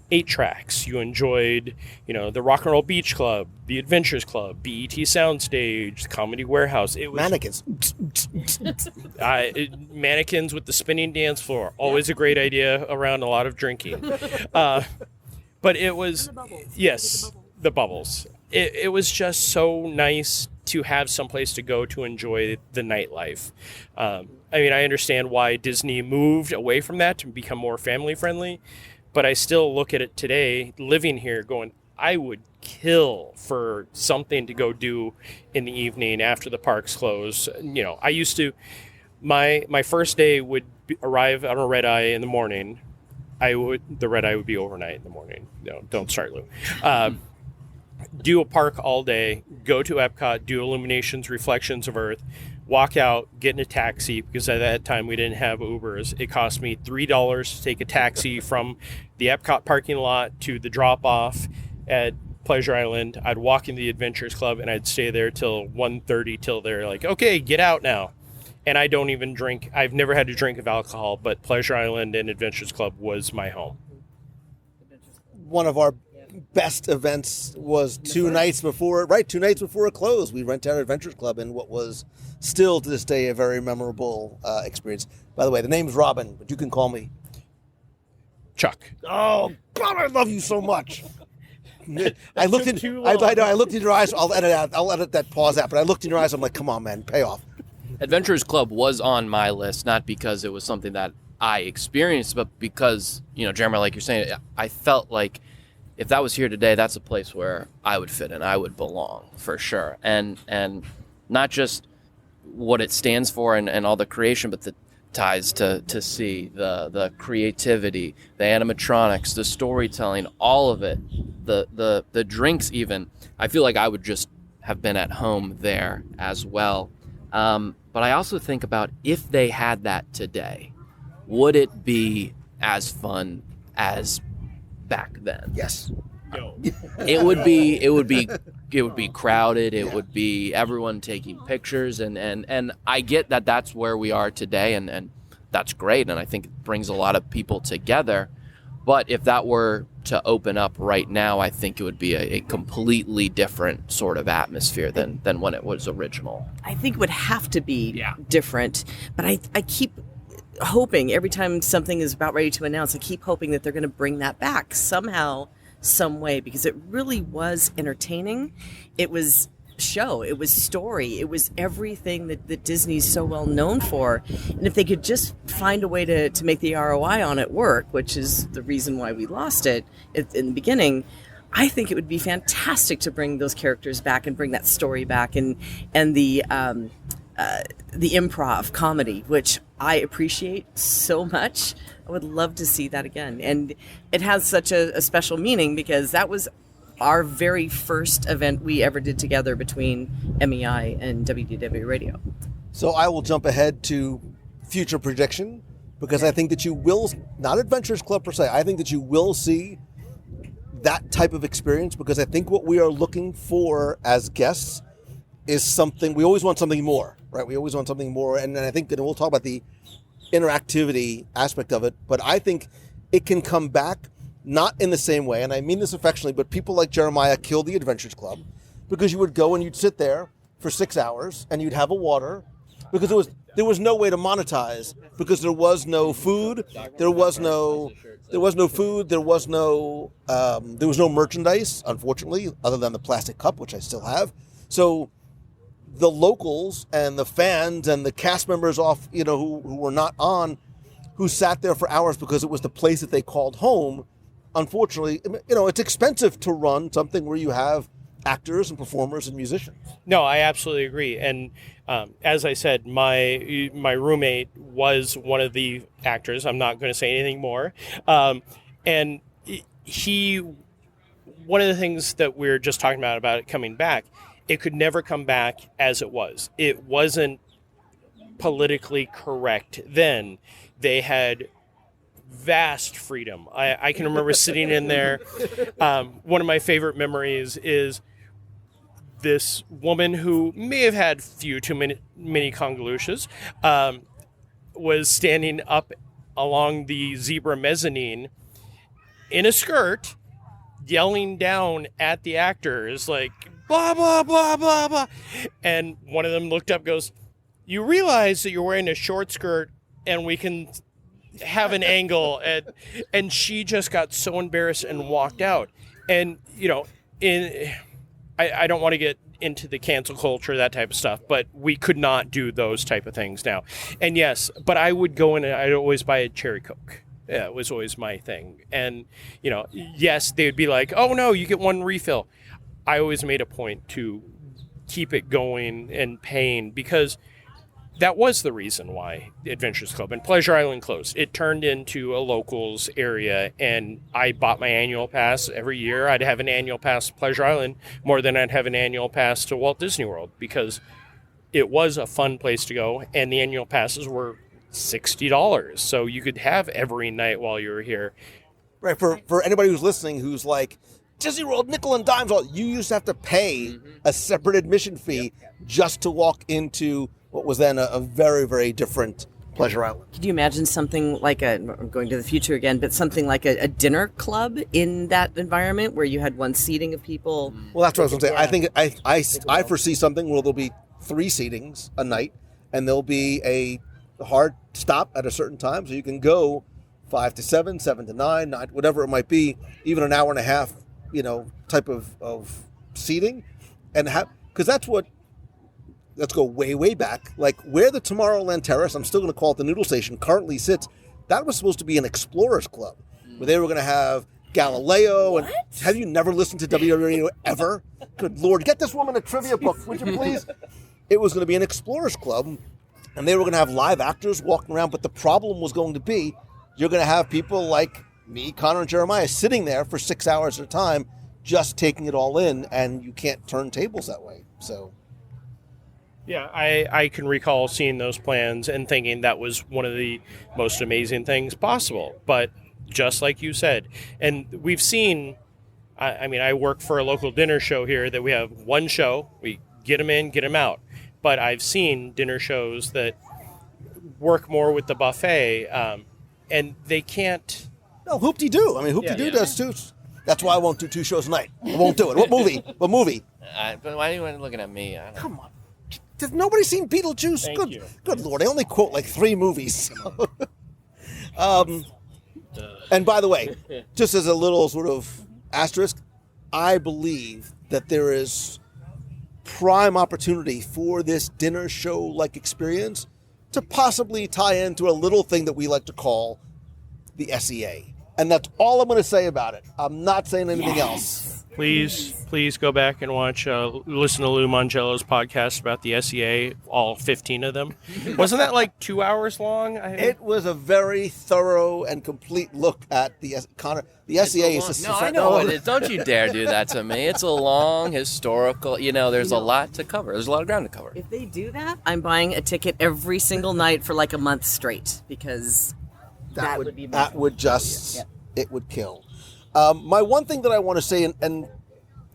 8 tracks, you enjoyed, the Rock and Roll Beach Club, the Adventures Club, BET Soundstage, the Comedy Warehouse. It was Mannequins. Mannequins with the spinning dance floor, always a great idea around a lot of drinking. But it was, yes, the bubbles. It was just so nice to have someplace to go to enjoy the nightlife. I understand why Disney moved away from that to become more family friendly, but I still look at it today, living here, going, I would kill for something to go do in the evening after the parks close. I used to, my first day would arrive on a red eye in the morning. The red eye would be overnight in the morning. No, don't start, Lou. Do a park all day, go to Epcot, do Illuminations, Reflections of Earth, walk out, get in a taxi, because at that time we didn't have Ubers. It cost me $3 to take a taxi from the Epcot parking lot to the drop-off at Pleasure Island. I'd walk into the Adventures Club, and I'd stay there till 1:30, till they're like, okay, get out now. And I don't even drink. I've never had a drink of alcohol, but Pleasure Island and Adventures Club was my home. One of our best events was 2 nights before it closed. We rented out Adventures Club in what was still to this day a very memorable experience. By the way, the name's Robin, but you can call me Chuck. Oh God, I love you so much. I looked in your eyes. I'll edit that pause out, but I looked in your eyes. I'm like, come on, man, pay off. Adventurers Club was on my list, not because it was something that I experienced, but because, Jeremiah, like you're saying, I felt like if that was here today, that's a place where I would fit in. I would belong for sure. And not just what it stands for and all the creation, but the ties to see the creativity, the animatronics, the storytelling, all of it, the drinks even. I feel like I would just have been at home there as well. But I also think about if they had that today, would it be as fun as back then? Yes. No. It would be crowded. It would be everyone taking pictures, and I get that that's where we are today, and that's great, and I think it brings a lot of people together. But if that were to open up right now, I think it would be a completely different sort of atmosphere than when it was original. I think it would have to be different, but I keep hoping every time something is about ready to announce, I keep hoping that they're going to bring that back somehow, some way, because it really was entertaining. It was show, it was story, it was everything that Disney's so well known for. And if they could just find a way to make the ROI on it work, which is the reason why we lost it in the beginning, I think it would be fantastic to bring those characters back and bring that story back, and the improv comedy, which I appreciate so much. I would love to see that again. And it has such a special meaning because that was our very first event we ever did together between MEI and WDW Radio. So I will jump ahead to future prediction, because I think that you will, not Adventures Club per se, I think that you will see that type of experience, because I think what we are looking for as guests is something, we always want something more, right? We always want something more. And I think that we'll talk about the interactivity aspect of it, but I think it can come back not in the same way, and I mean this affectionately, but people like Jeremiah killed the Adventures Club, because you would go and you'd sit there for 6 hours and you'd have a water, because there was no way to monetize, because there was no food, there was no merchandise, unfortunately, other than the plastic cup, which I still have. So the locals and the fans and the cast members who were not on, who sat there for hours because it was the place that they called home. Unfortunately, it's expensive to run something where you have actors and performers and musicians. No, I absolutely agree. And as I said, my roommate was one of the actors. I'm not going to say anything more. And one of the things that we're just talking about it coming back, it could never come back as it was. It wasn't politically correct then. They had vast freedom. I can remember sitting in there. One of my favorite memories is this woman who may have had too many convolutions, was standing up along the zebra mezzanine in a skirt, yelling down at the actors like, blah, blah, blah, blah, blah. And one of them looked up, goes, "You realize that you're wearing a short skirt and we can have an angle," and she just got so embarrassed and walked out. And I don't want to get into the cancel culture, that type of stuff, but we could not do those type of things now. And yes, but I would go in and I'd always buy a cherry Coke. Yeah, it was always my thing. And yes, they would be like, "Oh no, you get one refill." I always made a point to keep it going and paying, because that was the reason why Adventures Club and Pleasure Island closed. It turned into a locals area, and I bought my annual pass every year. I'd have an annual pass to Pleasure Island more than I'd have an annual pass to Walt Disney World, because it was a fun place to go, and the annual passes were $60, so you could have every night while you were here. Right, for anybody who's listening who's like, Disney World, nickel and dimes, you used to have to pay a separate admission fee just to walk into what was then a very, very different Pleasure Island. Could you imagine something like I'm going to the future again, but something like a dinner club in that environment where you had one seating of people? Well, that's what I was going to say. I think I foresee something where there'll be 3 seatings a night, and there'll be a hard stop at a certain time, so you can go 5 to 7, 7 to 9, 9, whatever it might be, even an hour and a half, type of seating, and because that's what let's go way, way back. Like where the Tomorrowland Terrace, I'm still going to call it the Noodle Station, currently sits, that was supposed to be an explorers club where they were going to have Galileo. And have you never listened to WDW Radio ever? Good Lord, get this woman a trivia book, would you please? It was going to be an explorers club, and they were going to have live actors walking around, but the problem was going to be you're going to have people like me, Connor, and Jeremiah sitting there for 6 hours at a time just taking it all in, and you can't turn tables that way. So, yeah, I can recall seeing those plans and thinking that was one of the most amazing things possible. But just like you said, and we've seen, I mean, I work for a local dinner show here that we have one show, we get them in, get them out. But I've seen dinner shows that work more with the buffet, and they can't. No, Hoop-de-Doo. I mean, Hoop-de-Doo does too. That's why I won't do 2 shows a night. I won't do it. What movie? What movie? But why are you looking at me? Come on. Has nobody seen Beetlejuice? Thank you. Good Lord. I only quote like 3 movies. And by the way, just as a little sort of asterisk, I believe that there is prime opportunity for this dinner show-like experience to possibly tie into a little thing that we like to call the SEA. And that's all I'm going to say about it. I'm not saying anything else. Please go back and watch, listen to Lou Mangello's podcast about the SEA, all 15 of them. Wasn't that like 2 hours long? It was a very thorough and complete look at the Connor. The SEA is just... No, I know it is. Don't you dare do that to me. It's a long historical, there's a lot to cover. There's a lot of ground to cover. If they do that, I'm buying a ticket every single night for like a month straight, because that would be that would just, it would kill. My one thing that I want to say, and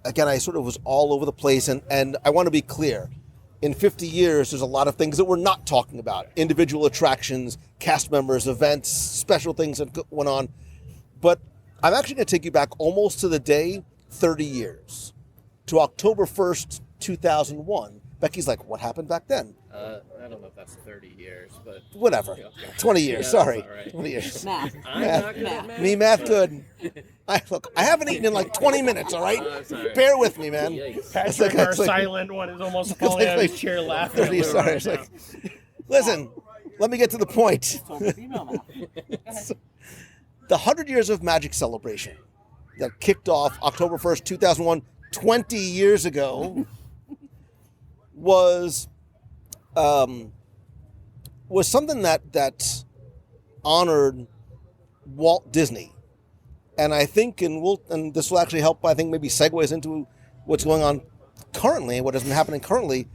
again, I sort of was all over the place, and I want to be clear. In 50 years, there's a lot of things that we're not talking about. Individual attractions, cast members, events, special things that went on. But I'm actually going to take you back almost to the day, 30 years, to October 1st, 2001. Becky's like, what happened back then? I don't know if that's 30 years, but... Whatever. 20 years, sorry. Right. 20 years. Math. I'm not good at math. Me, math good. I haven't eaten in like 20 minutes, all right? Bear with me, man. Patrick, our silent one, is almost falling out of his chair laughing. Sorry. Listen, let me get to the point. The 100 Years of Magic celebration that kicked off October 1st, 2001, 20 years ago, was something that honored Walt Disney. And I think, and this will actually help, I think, maybe segues into what's going on currently, what has been happening currently.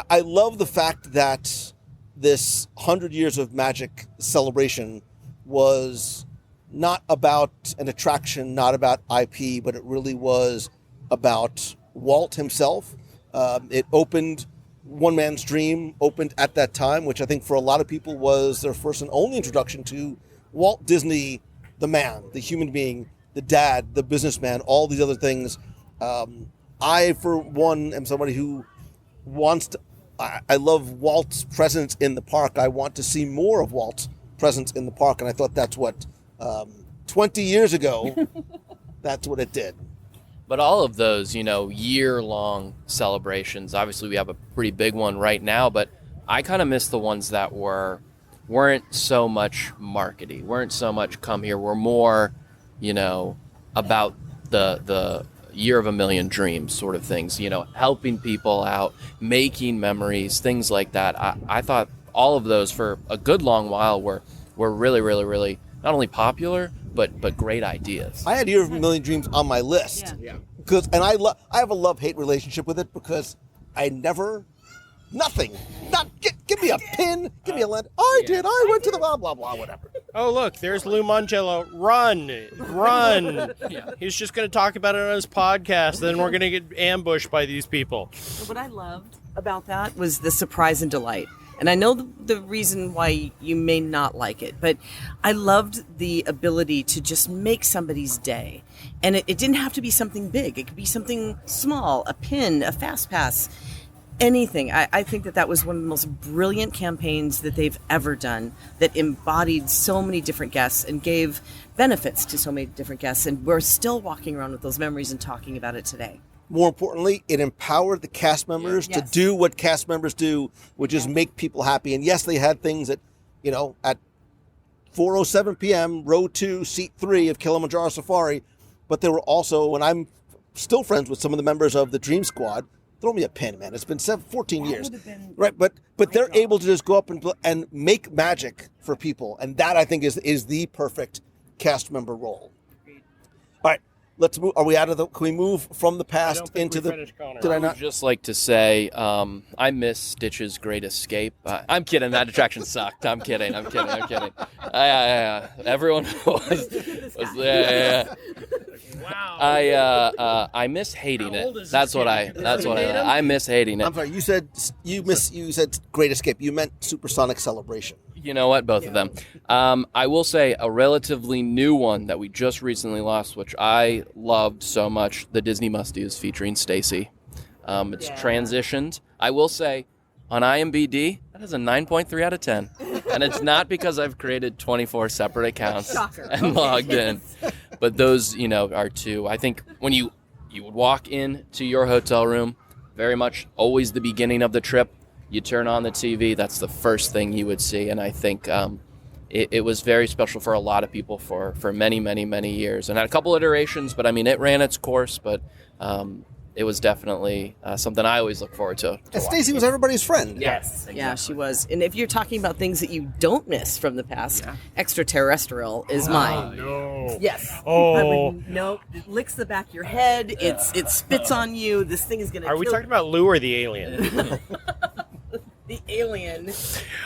I love the fact that this 100 Years of Magic celebration was not about an attraction, not about IP, but it really was about Walt himself. It opened, One Man's Dream opened at that time, which I think for a lot of people was their first and only introduction to Walt Disney, the man, the human being, the dad, the businessman, all these other things. I, for one, am somebody who wants to, I love Walt's presence in the park. I want to see more of Walt's presence in the park, and I thought that's what, 20 years ago, that's what it did. But all of those, year-long celebrations, obviously we have a pretty big one right now, but I kind of miss the ones that weren't so much markety, weren't so much come here, were more, about the year of a million dreams sort of things, helping people out, making memories, things like that. I thought all of those for a good long while were really, really, really not only popular, but great ideas. I had Year of a Million Dreams on my list. Yeah. And I have a love-hate relationship with it because I never, nothing, give me a pin, give me a lens. I went to the blah, blah, blah, whatever. Oh, look, there's Lou Mangello. Run. Yeah. He's just going to talk about it on his podcast, then we're going to get ambushed by these people. What I loved about that was the surprise and delight. And I know the reason why you may not like it, but I loved the ability to just make somebody's day. And it didn't have to be something big. It could be something small, a pin, a fast pass, anything. I think that was one of the most brilliant campaigns that they've ever done, that embodied so many different guests and gave benefits to so many different guests. And we're still walking around with those memories and talking about it today. more importantly, it empowered the cast members to do what cast members do, which is make people happy. And yes, they had things that, at 4:07 p.m., row 2, seat 3 of Kilimanjaro Safari, but there were also, and I'm still friends with some of the members of the Dream Squad. Throw me a pin, man. It's been 14 years. Right, but they're able to just go up and make magic for people. And that, I think, is the perfect cast member role. All right, let's move. Are we out of can we move from the past into the... Did I not? I would just like to say, I miss Stitch's Great Escape. I'm kidding. That attraction sucked. I'm kidding. Everyone was Wow. I miss hating it. That's what I miss hating it. I'm sorry. You said Great Escape. You meant Supersonic Celebration. You know what? Both of them. I will say a relatively new one that we just recently lost, which I loved so much, the Disney Must-Dos featuring Stacy. It's transitioned. I will say, on IMBD, that is a 9.3 out of 10. And it's not because I've created 24 separate accounts and logged in. But those, are two. I think when you would walk into your hotel room, very much always the beginning of the trip, you turn on the TV, that's the first thing you would see. And I think it was very special for a lot of people for many, many, many years. And had a couple iterations, but it ran its course. But it was definitely something I always look forward to. And Stacy was everybody's friend. Yes, exactly. Yeah, she was. And if you're talking about things that you don't miss from the past, Extraterrestrial is mine. No. Yes. Oh. No, it licks the back of your head. It spits on you. This thing is going to Are we talking about Lou or the alien? The alien.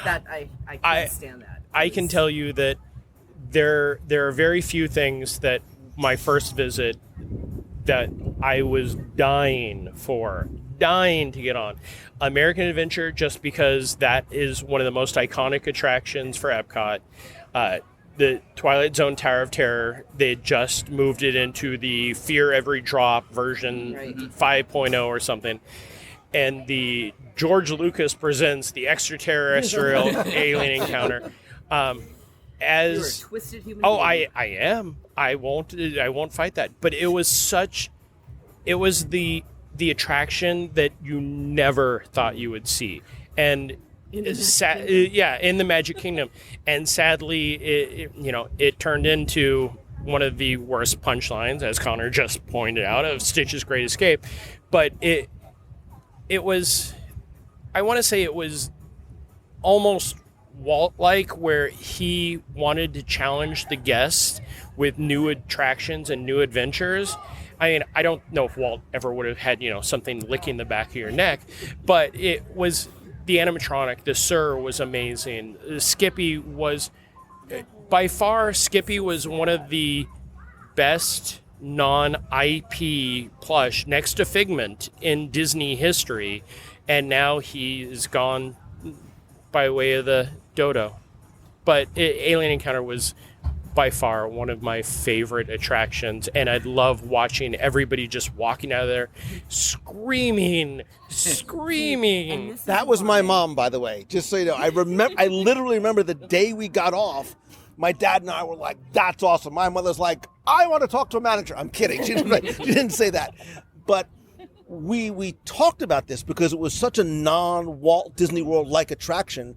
That I can't stand that. I can tell you that there are very few things that my first visit that I was dying to get on. American Adventure, just because that is one of the most iconic attractions for Epcot. The Twilight Zone Tower of Terror, they just moved it into the Fear Every Drop version 5.0 or something. And the George Lucas presents the Extraterrestrial Alien Encounter. You're a twisted human being. I am. I won't fight that. But it was the attraction that you never thought you would see. And in the Magic Kingdom. And sadly, it turned into one of the worst punchlines, as Connor just pointed out, of Stitch's Great Escape. But it was, I want to say it was almost Walt-like, where he wanted to challenge the guests with new attractions and new adventures. I don't know if Walt ever would have had, something licking the back of your neck, but it was the animatronic. The Sir was amazing. Skippy was, by far, one of the best non-IP plush next to Figment in Disney history, and now he is gone by way of the dodo. But Alien Encounter was by far one of my favorite attractions, and I love watching everybody just walking out of there screaming. That was my mom, by the way, just so you know. I literally remember the day we got off, my dad and I were like, that's awesome. My mother's like, I want to talk to a manager. I'm kidding. She didn't say that. But we talked about this because it was such a non-Walt Disney World-like attraction.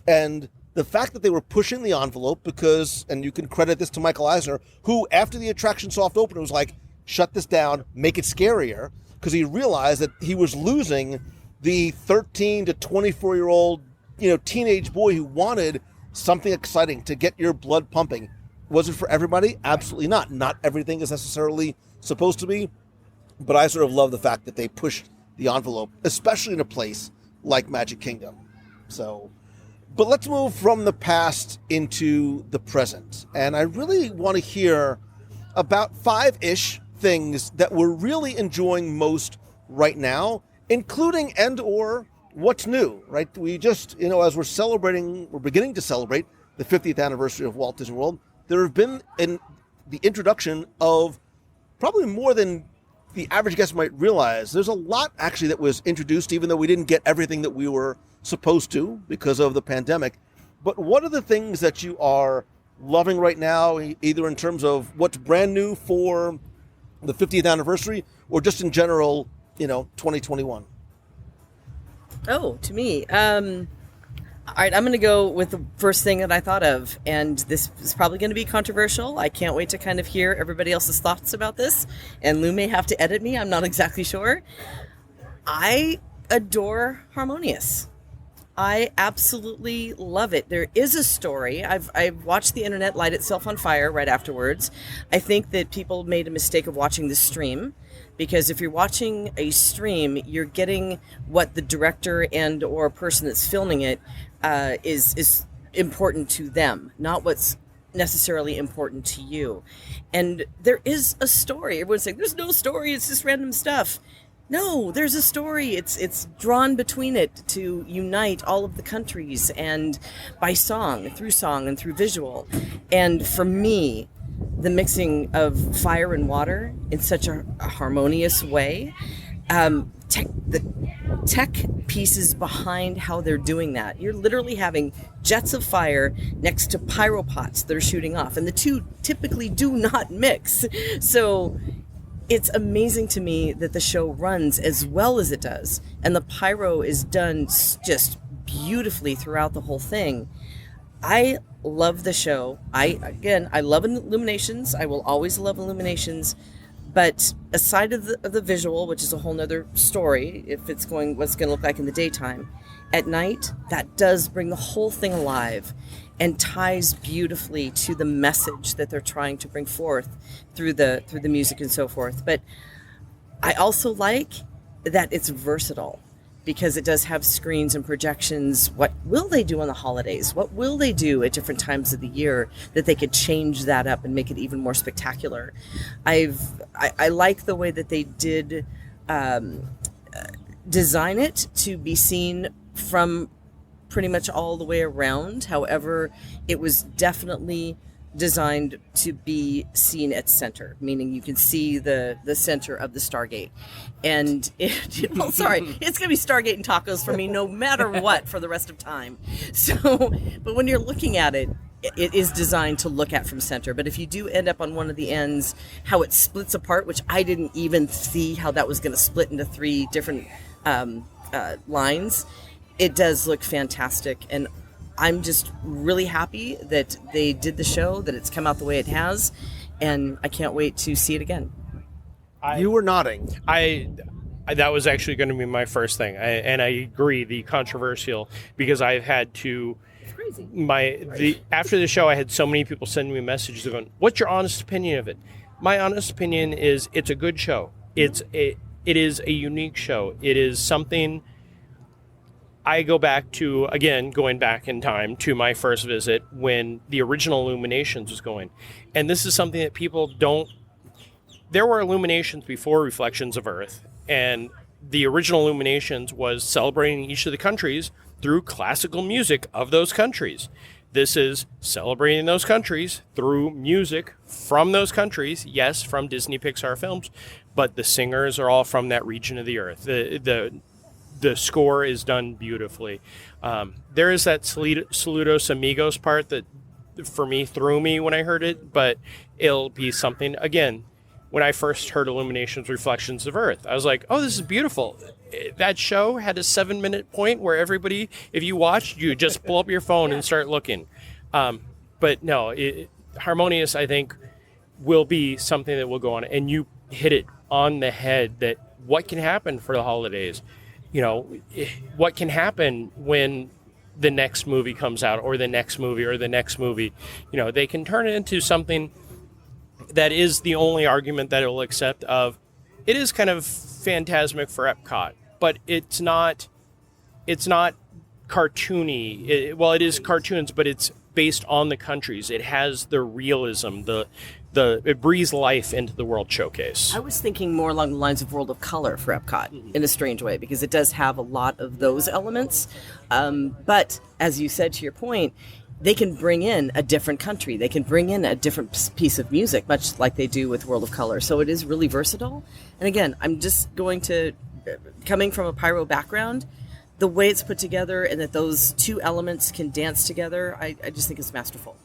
And the fact that they were pushing the envelope because, and you can credit this to Michael Eisner, who, after the attraction soft opened, was like, shut this down, make it scarier, because he realized that he was losing the 13 to 24-year-old, teenage boy who wanted something exciting to get your blood pumping. Was it for everybody? Absolutely not. Not everything is necessarily supposed to be, but I sort of love the fact that they pushed the envelope, especially in a place like Magic Kingdom. But let's move from the past into the present. And I really want to hear about 5-ish things that we're really enjoying most right now, including and or what's new, right? We just, as we're beginning to celebrate the 50th anniversary of Walt Disney World, there have been the introduction of probably more than the average guest might realize. There's a lot actually that was introduced, even though we didn't get everything that we were supposed to because of the pandemic. But what are the things that you are loving right now, either in terms of what's brand new for the 50th anniversary, or just in general, 2021? Oh, to me. All right, I'm going to go with the first thing that I thought of, and this is probably going to be controversial. I can't wait to kind of hear everybody else's thoughts about this, and Lou may have to edit me. I'm not exactly sure. I adore Harmonious. I absolutely love it. There is a story. I've watched the internet light itself on fire right afterwards. I think that people made a mistake of watching the stream, because if you're watching a stream, you're getting what the director and or person that's filming it is important to them, not what's necessarily important to you. And there is a story. Everyone's saying, there's no story, it's just random stuff. No, there's a story. It's drawn between it to unite all of the countries, and by song, and through visual. And for me, the mixing of fire and water in such a harmonious way, the tech pieces behind how they're doing that. You're literally having jets of fire next to pyropots that are shooting off, and the two typically do not mix. So it's amazing to me that the show runs as well as it does, and the pyro is done just beautifully throughout the whole thing. I love the show. I love Illuminations. I will always love Illuminations. But aside of the visual, which is a whole nother story, if it's going, what's going to look like in the daytime, at night, that does bring the whole thing alive and ties beautifully to the message that they're trying to bring forth through the music and so forth. But I also like that it's versatile, because it does have screens and projections. What will they do on the holidays? What will they do at different times of the year that they could change that up and make it even more spectacular? I like the way that they did design it to be seen from pretty much all the way around. However, it was definitely designed to be seen at center, meaning you can see the center of the Stargate. And it's going to be Stargate and tacos for me no matter what for the rest of time. So, but when you're looking at it, it is designed to look at from center. But if you do end up on one of the ends, how it splits apart, which I didn't even see how that was going to split into 3 different lines, it does look fantastic. And I'm just really happy that they did the show, that it's come out the way it has, and I can't wait to see it again. You were nodding. That was actually going to be my first thing, and I agree. The controversial, because I've had to. It's crazy. After the show, I had so many people sending me messages going, "What's your honest opinion of it?" My honest opinion is it's a good show. It is a unique show. It is something. I go back to, again, going back in time to my first visit when the original Illuminations was going. And this is something that people don't... There were Illuminations before Reflections of Earth, and the original Illuminations was celebrating each of the countries through classical music of those countries. This is celebrating those countries through music from those countries, yes, from Disney Pixar films, but the singers are all from that region of the earth. The score is done beautifully. There is that Saludos Amigos part that, for me, threw me when I heard it, but it'll be something, again, when I first heard Illuminations Reflections of Earth, I was like, oh, this is beautiful. That show had a 7-minute point where everybody, if you watched, you just pull up your phone and start looking. But no, Harmonious, I think, will be something that will go on. And you hit it on the head, that what can happen for the holidays? What can happen when the next movie comes out, or the next movie, or the next movie? They can turn it into something that is the only argument that it will accept of, it is kind of phantasmic for Epcot, but it's not cartoony. It is cartoons, but it's based on the countries. It has the realism, it breathes life into the World Showcase. I was thinking more along the lines of World of Color for Epcot, in a strange way, because it does have a lot of those elements. But as you said, to your point, they can bring in a different country. They can bring in a different piece of music, much like they do with World of Color. So it is really versatile. And again, I'm just coming from a pyro background, the way it's put together and that those two elements can dance together, I just think it's masterful.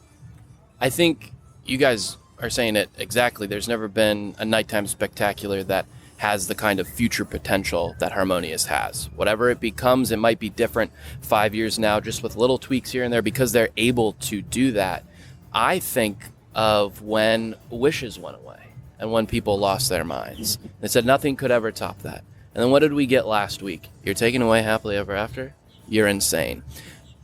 I think you guys are saying it exactly. There's never been a nighttime spectacular that has the kind of future potential that Harmonious has. Whatever it becomes, it might be different 5 years now, just with little tweaks here and there, because they're able to do that. I think of when Wishes went away and when people lost their minds. They said nothing could ever top that. And then what did we get last week? You're taking away Happily Ever After? You're insane.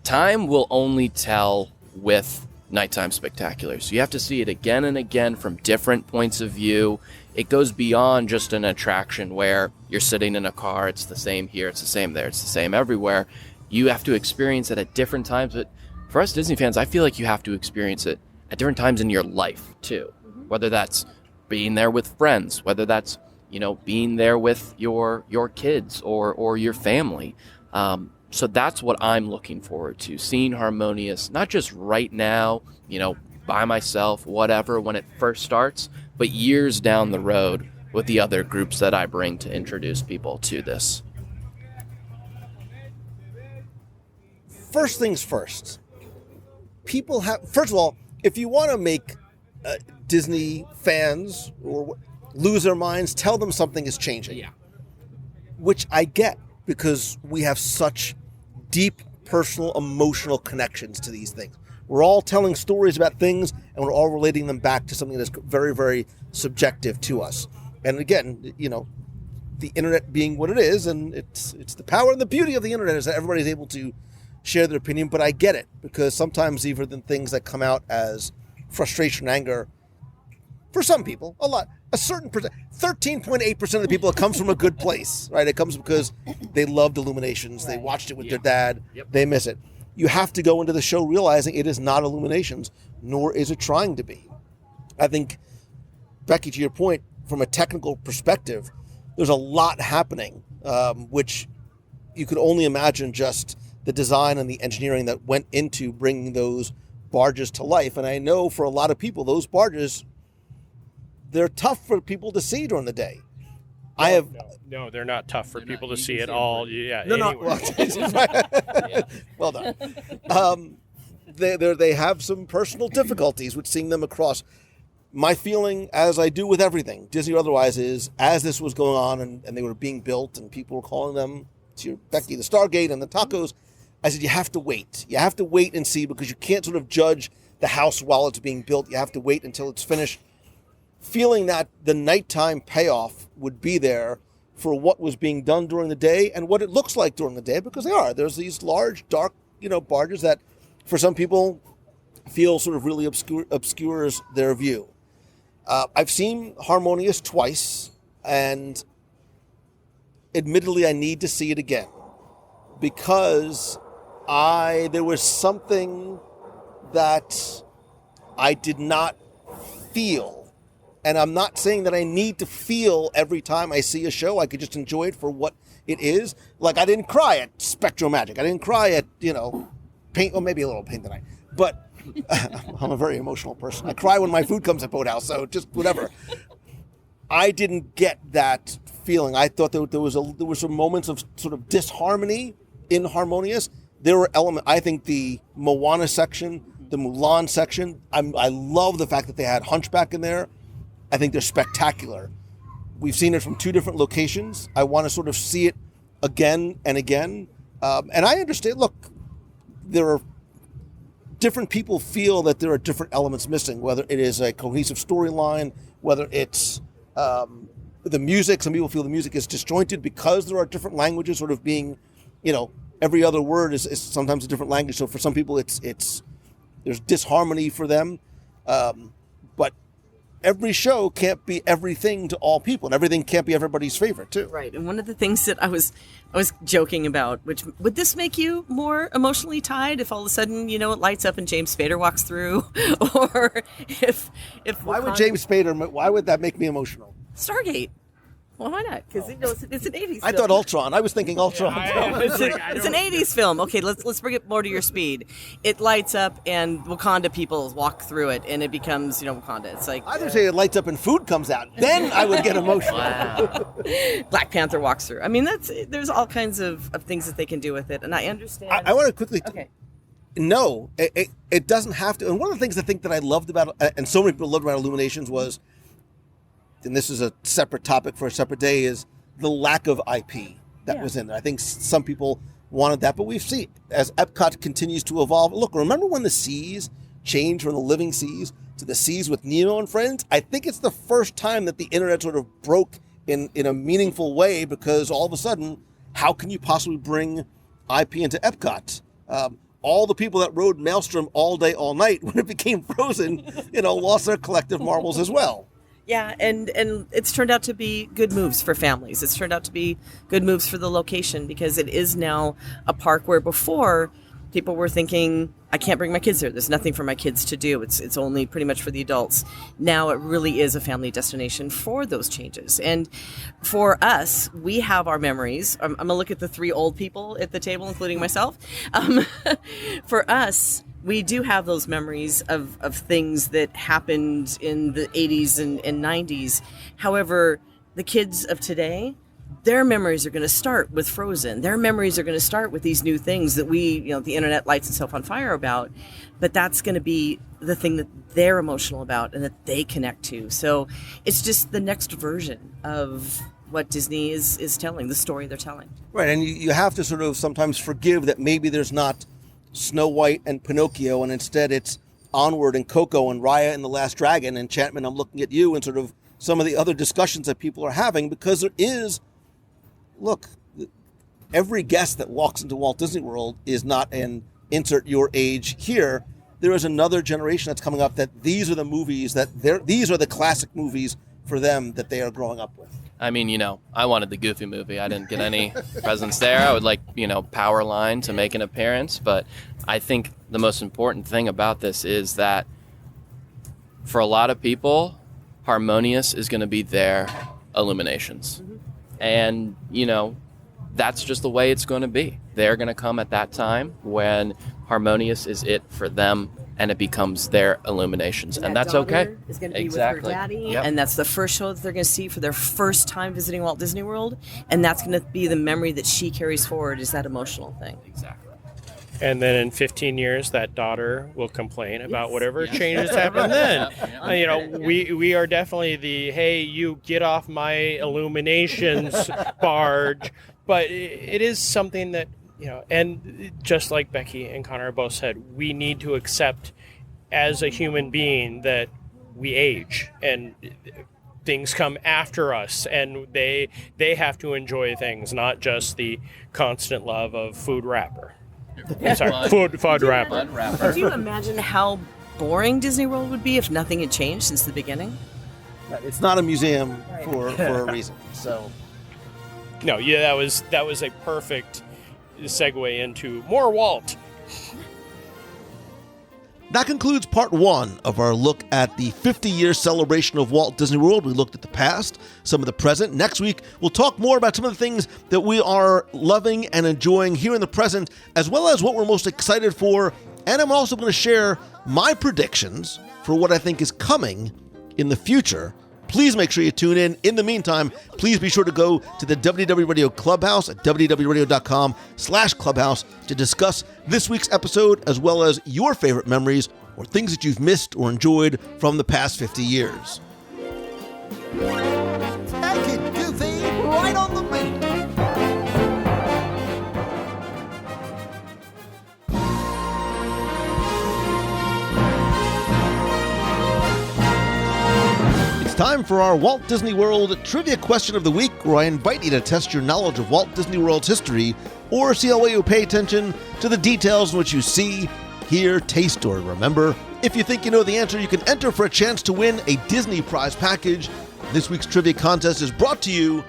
Time will only tell with nighttime spectaculars. You have to see it again and again from different points of view. It goes beyond just an attraction where you're sitting in a car, it's the same here, it's the same there, it's the same everywhere. You have to experience it at different times. But for us Disney fans, I feel like you have to experience it at different times in your life too. Whether that's being there with friends, whether that's, being there with your kids or your family. So that's what I'm looking forward to, seeing Harmonious, not just right now, by myself, whatever, when it first starts, but years down the road with the other groups that I bring to introduce people to this. First things first. First of all, if you want to make Disney fans or lose their minds, tell them something is changing. Yeah. Which I get, because we have such deep personal, emotional connections to these things. We're all telling stories about things, and we're all relating them back to something that's very, very subjective to us. And again, the internet being what it is, and it's the power and the beauty of the internet is that everybody's able to share their opinion. But I get it, because sometimes even the things that come out as frustration, anger, for some people, a certain percent, 13.8% of the people, it comes from a good place, right? It comes because they loved Illuminations. They watched it with their dad. Yep. They miss it. You have to go into the show realizing it is not Illuminations, nor is it trying to be. I think, Becky, to your point, from a technical perspective, there's a lot happening, which you could only imagine just the design and the engineering that went into bringing those barges to life. And I know for a lot of people, those barges, they're tough for people to see during the day. No, they're not tough for people to see at all. Yeah, no. Well done. They have some personal difficulties with seeing them across. My feeling, as I do with everything, Disney or otherwise, is as this was going on and they were being built and people were calling them, to your Becky, the Stargate and the tacos, I said, you have to wait. You have to wait and see, because you can't sort of judge the house while it's being built. You have to wait until it's finished. Feeling that the nighttime payoff would be there for what was being done during the day and what it looks like during the day, because they are. There's these large, dark, barges that for some people feel sort of really obscures their view. I've seen Harmonious twice, and admittedly I need to see it again, because there was something that I did not feel. And I'm not saying that I need to feel every time I see a show. I could just enjoy it for what it is. Like, I didn't cry at Spectro Magic. I didn't cry at, Paint, or maybe a little Paint the Night. But I'm a very emotional person. I cry when my food comes at Boathouse, so just whatever. I didn't get that feeling. I thought there were some moments of sort of disharmony in Harmonious. There were elements, I think the Moana section, the Mulan section, I love the fact that they had Hunchback in there. I think they're spectacular. We've seen it from two different locations. I want to sort of see it again and again. And I understand, look, there are different people feel that there are different elements missing, whether it is a cohesive storyline, whether it's the music. Some people feel the music is disjointed because there are different languages sort of being, every other word is sometimes a different language. So for some people, there's disharmony for them. But every show can't be everything to all people, and everything can't be everybody's favorite too. Right. And one of the things that I was joking about, which would this make you more emotionally tied if all of a sudden, it lights up and James Spader walks through, or if why would James Spader? Why would that make me emotional? Stargate. Well, why not? Because it's an 80s film. I thought Ultron. I was thinking Ultron. It's an 80s film. Okay, let's bring it more to your speed. It lights up and Wakanda people walk through it, and it becomes, Wakanda. It's like... I would say it lights up and food comes out. Then I would get emotional. Wow. Black Panther walks through. I mean, there's all kinds of things that they can do with it, and I understand... I want to quickly... Okay. No, it doesn't have to. And one of the things I think that I loved about, and so many people loved about Illuminations was, and this is a separate topic for a separate day, is the lack of IP that was in there. I think some people wanted that, but we've seen as Epcot continues to evolve. Look, remember when the seas changed from the living seas to the seas with Nemo and friends? I think it's the first time that the internet sort of broke in a meaningful way, because all of a sudden, how can you possibly bring IP into Epcot? All the people that rode Maelstrom all day, all night, when it became frozen, lost their collective marbles as well. Yeah, and it's turned out to be good moves for families. It's turned out to be good moves for the location, because it is now a park where before people were thinking, I can't bring my kids there. There's nothing for my kids to do. It's only pretty much for the adults. Now it really is a family destination for those changes. And for us, we have our memories. I'm going to look at the three old people at the table, including myself. For us, we do have those memories of things that happened in the 80s and 90s. However, the kids of today, their memories are going to start with Frozen. Their memories are going to start with these new things that the internet lights itself on fire about. But that's going to be the thing that they're emotional about and that they connect to. So it's just the next version of what Disney is telling, the story they're telling. Right, and you have to sort of sometimes forgive that maybe there's not Snow White and Pinocchio, and instead it's Onward and Coco and Raya and the Last Dragon. And Chapman, I'm looking at you and sort of some of the other discussions that people are having, because there is, look, every guest that walks into Walt Disney World is not an insert your age here. There is another generation that's coming up that these are the movies these are the classic movies for them that they are growing up with. I mean, I wanted the Goofy movie. I didn't get any presents there. I would like, Powerline to make an appearance. But I think the most important thing about this is that for a lot of people, Harmonious is going to be their Illuminations. And, that's just the way it's going to be. They're going to come at that time when Harmonious is it for them, and it becomes their Illuminations, and that's okay. Is going to be with her daddy, and that's the first show that they're going to see for their first time visiting Walt Disney World, and that's going to be the memory that she carries forward, is that emotional thing. Exactly. And then in 15 years, that daughter will complain about whatever changes happen then. We are definitely the, hey, you get off my Illuminations barge. But it is something that, and just like Becky and Connor both said, we need to accept as a human being that we age and things come after us, and they have to enjoy things, not just the constant love of food wrapper. I'm sorry, food wrapper. Could you imagine how boring Disney World would be if nothing had changed since the beginning? It's not a museum for a reason, so... No, yeah, that was a perfect segue into more Walt. That concludes part one of our look at the 50-year celebration of Walt Disney World. We looked at the past, some of the present. Next week, we'll talk more about some of the things that we are loving and enjoying here in the present, as well as what we're most excited for. And I'm also going to share my predictions for what I think is coming in the future. Please make sure you tune in. In the meantime, please be sure to go to the WDW Radio Clubhouse at wdwradio.com/clubhouse to discuss this week's episode, as well as your favorite memories or things that you've missed or enjoyed from the past 50 years. Thank you, Goofy. Right on the beat. It's time for our Walt Disney World Trivia Question of the Week, where I invite you to test your knowledge of Walt Disney World's history, or see how well you pay attention to the details in which you see, hear, taste, or remember. If you think you know the answer, you can enter for a chance to win a Disney prize package. This week's trivia contest is brought to you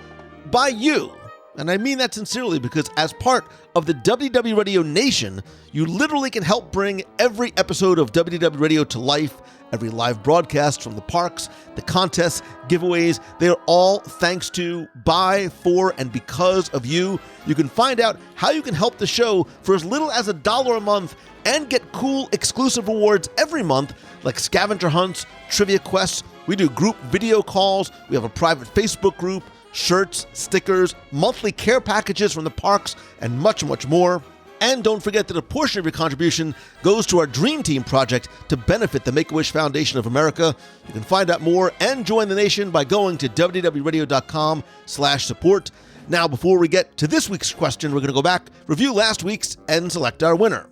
by you. And I mean that sincerely, because as part of the WDW Radio Nation, you literally can help bring every episode of WDW Radio to life. Every live broadcast from the parks, the contests, giveaways, they're all thanks to, by, for, and because of you. You can find out how you can help the show for as little as $1 a month and get cool exclusive rewards every month, like scavenger hunts, trivia quests. We do group video calls. We have a private Facebook group, shirts, stickers, monthly care packages from the parks, and much, much more. And don't forget that a portion of your contribution goes to our Dream Team project to benefit the Make-A-Wish Foundation of America. You can find out more and join the nation by going to wdwradio.com/support. Now, before we get to this week's question, we're going to go back, review last week's, and select our winner.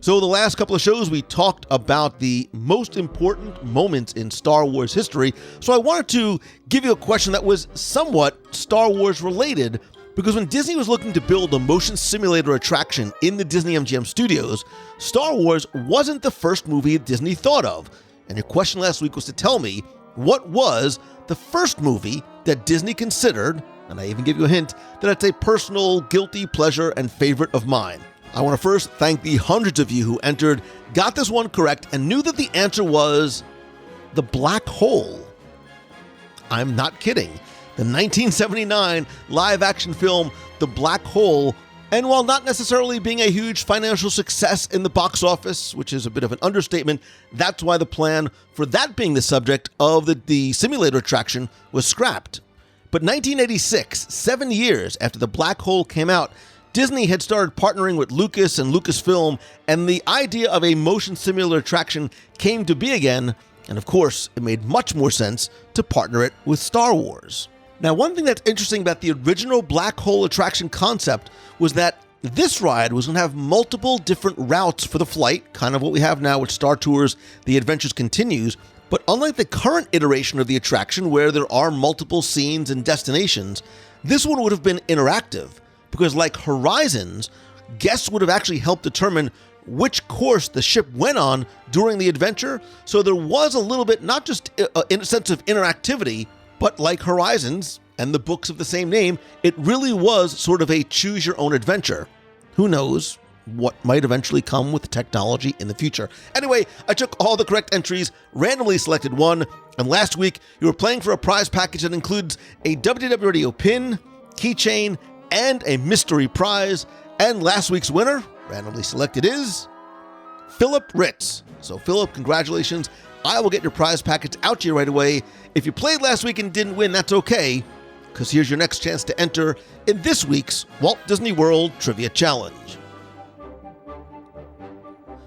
So the last couple of shows, we talked about the most important moments in Star Wars history. So I wanted to give you a question that was somewhat Star Wars related, because when Disney was looking to build a motion simulator attraction in the Disney MGM studios, Star Wars wasn't the first movie Disney thought of. And your question last week was to tell me what was the first movie that Disney considered, and I even give you a hint that it's a personal guilty pleasure and favorite of mine. I want to first thank the hundreds of you who entered, got this one correct, and knew that the answer was The Black Hole. I'm not kidding. The 1979 live-action film The Black Hole, and while not necessarily being a huge financial success in the box office, which is a bit of an understatement, that's why the plan for that being the subject of the simulator attraction was scrapped. But 1986, 7 years after The Black Hole came out, Disney had started partnering with Lucas and Lucasfilm, and the idea of a motion simulator attraction came to be again, and of course, it made much more sense to partner it with Star Wars. Now, one thing that's interesting about the original Black Hole attraction concept was that this ride was going to have multiple different routes for the flight, kind of what we have now with Star Tours, The Adventures Continues, but unlike the current iteration of the attraction where there are multiple scenes and destinations, this one would have been interactive, because like Horizons, guests would have actually helped determine which course the ship went on during the adventure, so there was a little bit, not just in a sense of interactivity, but like Horizons and the books of the same name, it really was sort of a choose-your-own-adventure. Who knows what might eventually come with the technology in the future. Anyway, I took all the correct entries, randomly selected one, and last week you were playing for a prize package that includes a WDW Radio pin, keychain, and a mystery prize. And last week's winner, randomly selected, is Philip Ritz. So Philip, congratulations. I will get your prize package out to you right away. If you played last week and didn't win, that's okay, because here's your next chance to enter in this week's Walt Disney World Trivia Challenge.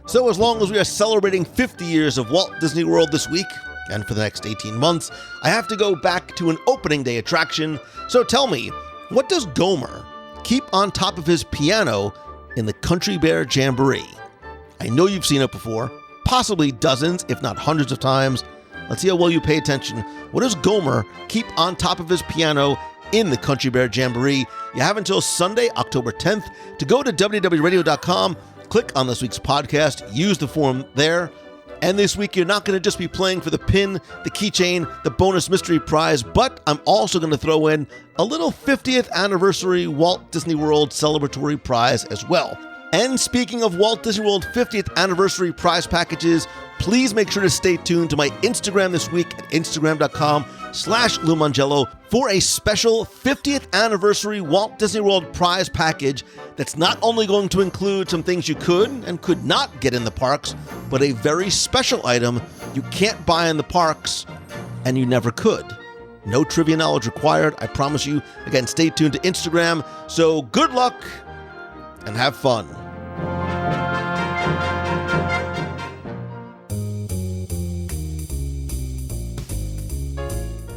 So as long as we are celebrating 50 years of Walt Disney World this week, and for the next 18 months, I have to go back to an opening day attraction. So tell me, what does Gomer keep on top of his piano in the Country Bear Jamboree? I know you've seen it before, possibly dozens, if not hundreds of times. Let's see how well you pay attention. What does Gomer keep on top of his piano in the Country Bear Jamboree? You have until Sunday, October 10th, to go to WDWRadio.com, click on this week's podcast, use the form there. And this week, you're not going to just be playing for the pin, the keychain, the bonus mystery prize, but I'm also going to throw in a little 50th anniversary Walt Disney World celebratory prize as well. And speaking of Walt Disney World 50th anniversary prize packages, please make sure to stay tuned to my Instagram this week at instagram.com/LouMongello for a special 50th anniversary Walt Disney World prize package that's not only going to include some things you could and could not get in the parks, but a very special item you can't buy in the parks and you never could. No trivia knowledge required, I promise you. Again, stay tuned to Instagram. So good luck and have fun.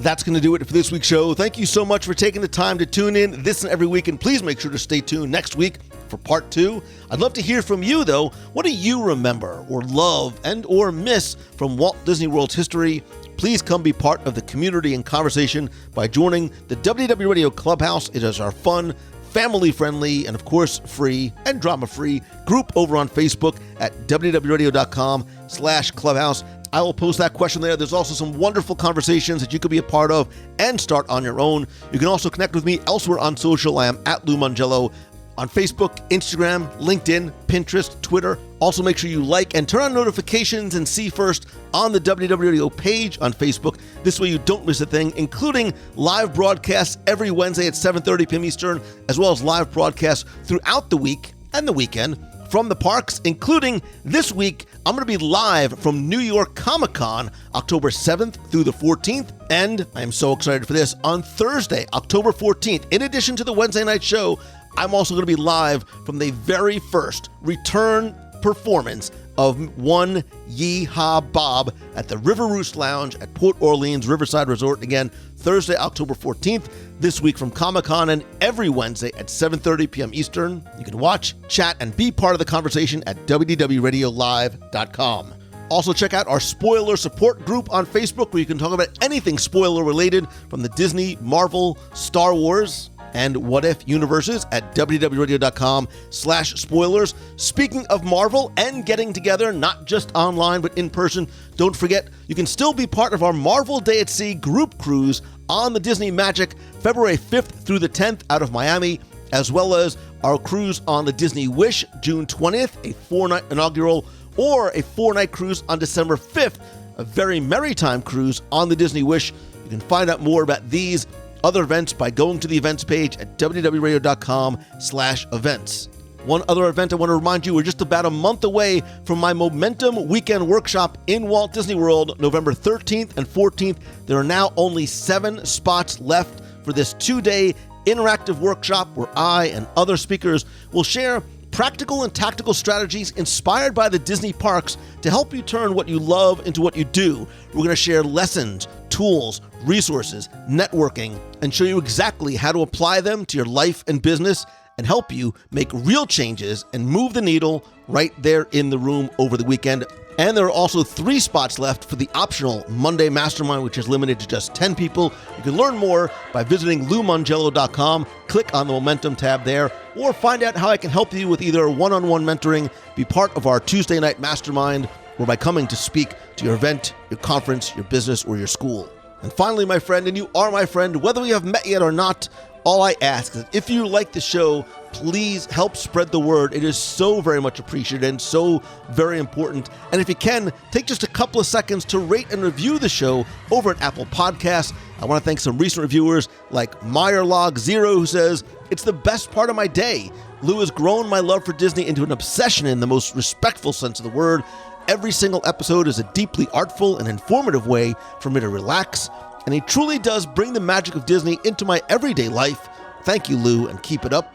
That's going to do it for this week's show. Thank you so much for taking the time to tune in this and every week, and please make sure to stay tuned next week for part 2. I'd love to hear from you, though. What do you remember or love and or miss from Walt Disney World's history? Please come be part of the community and conversation by joining the WDW Radio Clubhouse. It is our fun, family-friendly, and of course free and drama-free group over on Facebook at wdwradio.com/clubhouse. I will post that question there. There's also some wonderful conversations that you could be a part of and start on your own. You can also connect with me elsewhere on social. I am at Lou Mongello on Facebook, Instagram, LinkedIn, Pinterest, Twitter. Also make sure you like and turn on notifications and see first on the WDW Radio page on Facebook. This way you don't miss a thing, including live broadcasts every Wednesday at 7:30 p.m. Eastern, as well as live broadcasts throughout the week and the weekend from the parks, including this week, I'm going to be live from New York Comic-Con, October 7th through the 14th. And I am so excited for this. On Thursday, October 14th, in addition to the Wednesday night show, I'm also going to be live from the very first return performance of One Yeehaw Bob at the River Roost Lounge at Port Orleans Riverside Resort. Again, Thursday, October 14th, this week from Comic-Con, and every Wednesday at 7:30 p.m. Eastern. You can watch, chat, and be part of the conversation at WDWRadioLive.com. Also, check out our spoiler support group on Facebook, where you can talk about anything spoiler-related from the Disney, Marvel, Star Wars, and What If universes at WDWRadio.com/spoilers. Speaking of Marvel and getting together, not just online, but in person, don't forget, you can still be part of our Marvel Day at Sea group cruise on the Disney Magic, February 5th through the 10th out of Miami, as well as our cruise on the Disney Wish, June 20th, a 4-night inaugural, or a 4-night cruise on December 5th, a very merry time cruise on the Disney Wish. You can find out more about these other events by going to the events page at www.radio.com/events. One other event I want to remind you, we're just about a month away from my Momentum Weekend Workshop in Walt Disney World, November 13th and 14th. There are now only 7 spots left for this 2-day interactive workshop where I and other speakers will share practical and tactical strategies inspired by the Disney parks to help you turn what you love into what you do. We're going to share lessons, tools, resources, networking, and show you exactly how to apply them to your life and business and help you make real changes and move the needle right there in the room over the weekend. And there are also 3 spots left for the optional Monday Mastermind, which is limited to just 10 people. You can learn more by visiting LouMongello.com, click on the Momentum tab there, or find out how I can help you with either one-on-one mentoring, be part of our Tuesday night Mastermind, or by coming to speak to your event, your conference, your business, or your school. And finally, my friend, and you are my friend, whether we have met yet or not, all I ask is that if you like the show, please help spread the word. It is so very much appreciated and so very important. And if you can, take just a couple of seconds to rate and review the show over at Apple Podcasts. I want to thank some recent reviewers like MeyerLog0, who says, "It's the best part of my day. Lou has grown my love for Disney into an obsession in the most respectful sense of the word. Every single episode is a deeply artful and informative way for me to relax, and he truly does bring the magic of Disney into my everyday life. Thank you, Lou, and keep it up."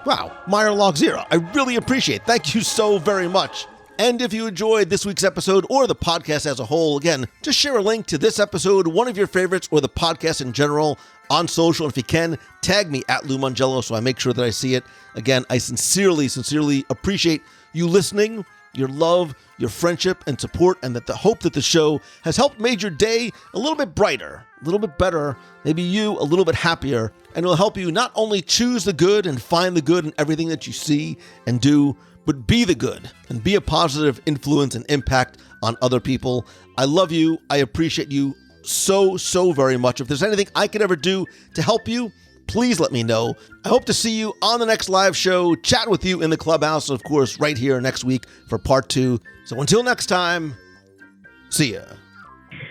Wow, MeyerLog0, I really appreciate it. Thank you so very much. And if you enjoyed this week's episode or the podcast as a whole, again, just share a link to this episode, one of your favorites, or the podcast in general on social. And if you can, tag me at Lou Mongello so I make sure that I see it. Again, I sincerely appreciate you listening, your love, your friendship and support, and that the hope that the show has helped made your day a little bit brighter, a little bit better, maybe you a little bit happier, and it'll help you not only choose the good and find the good in everything that you see and do, but be the good and be a positive influence and impact on other people. I love you. I appreciate you so very much. If there's anything I could ever do to help you, please let me know. I hope to see you on the next live show, chat with you in the clubhouse, and of course, right here next week for part 2. So until next time, see ya.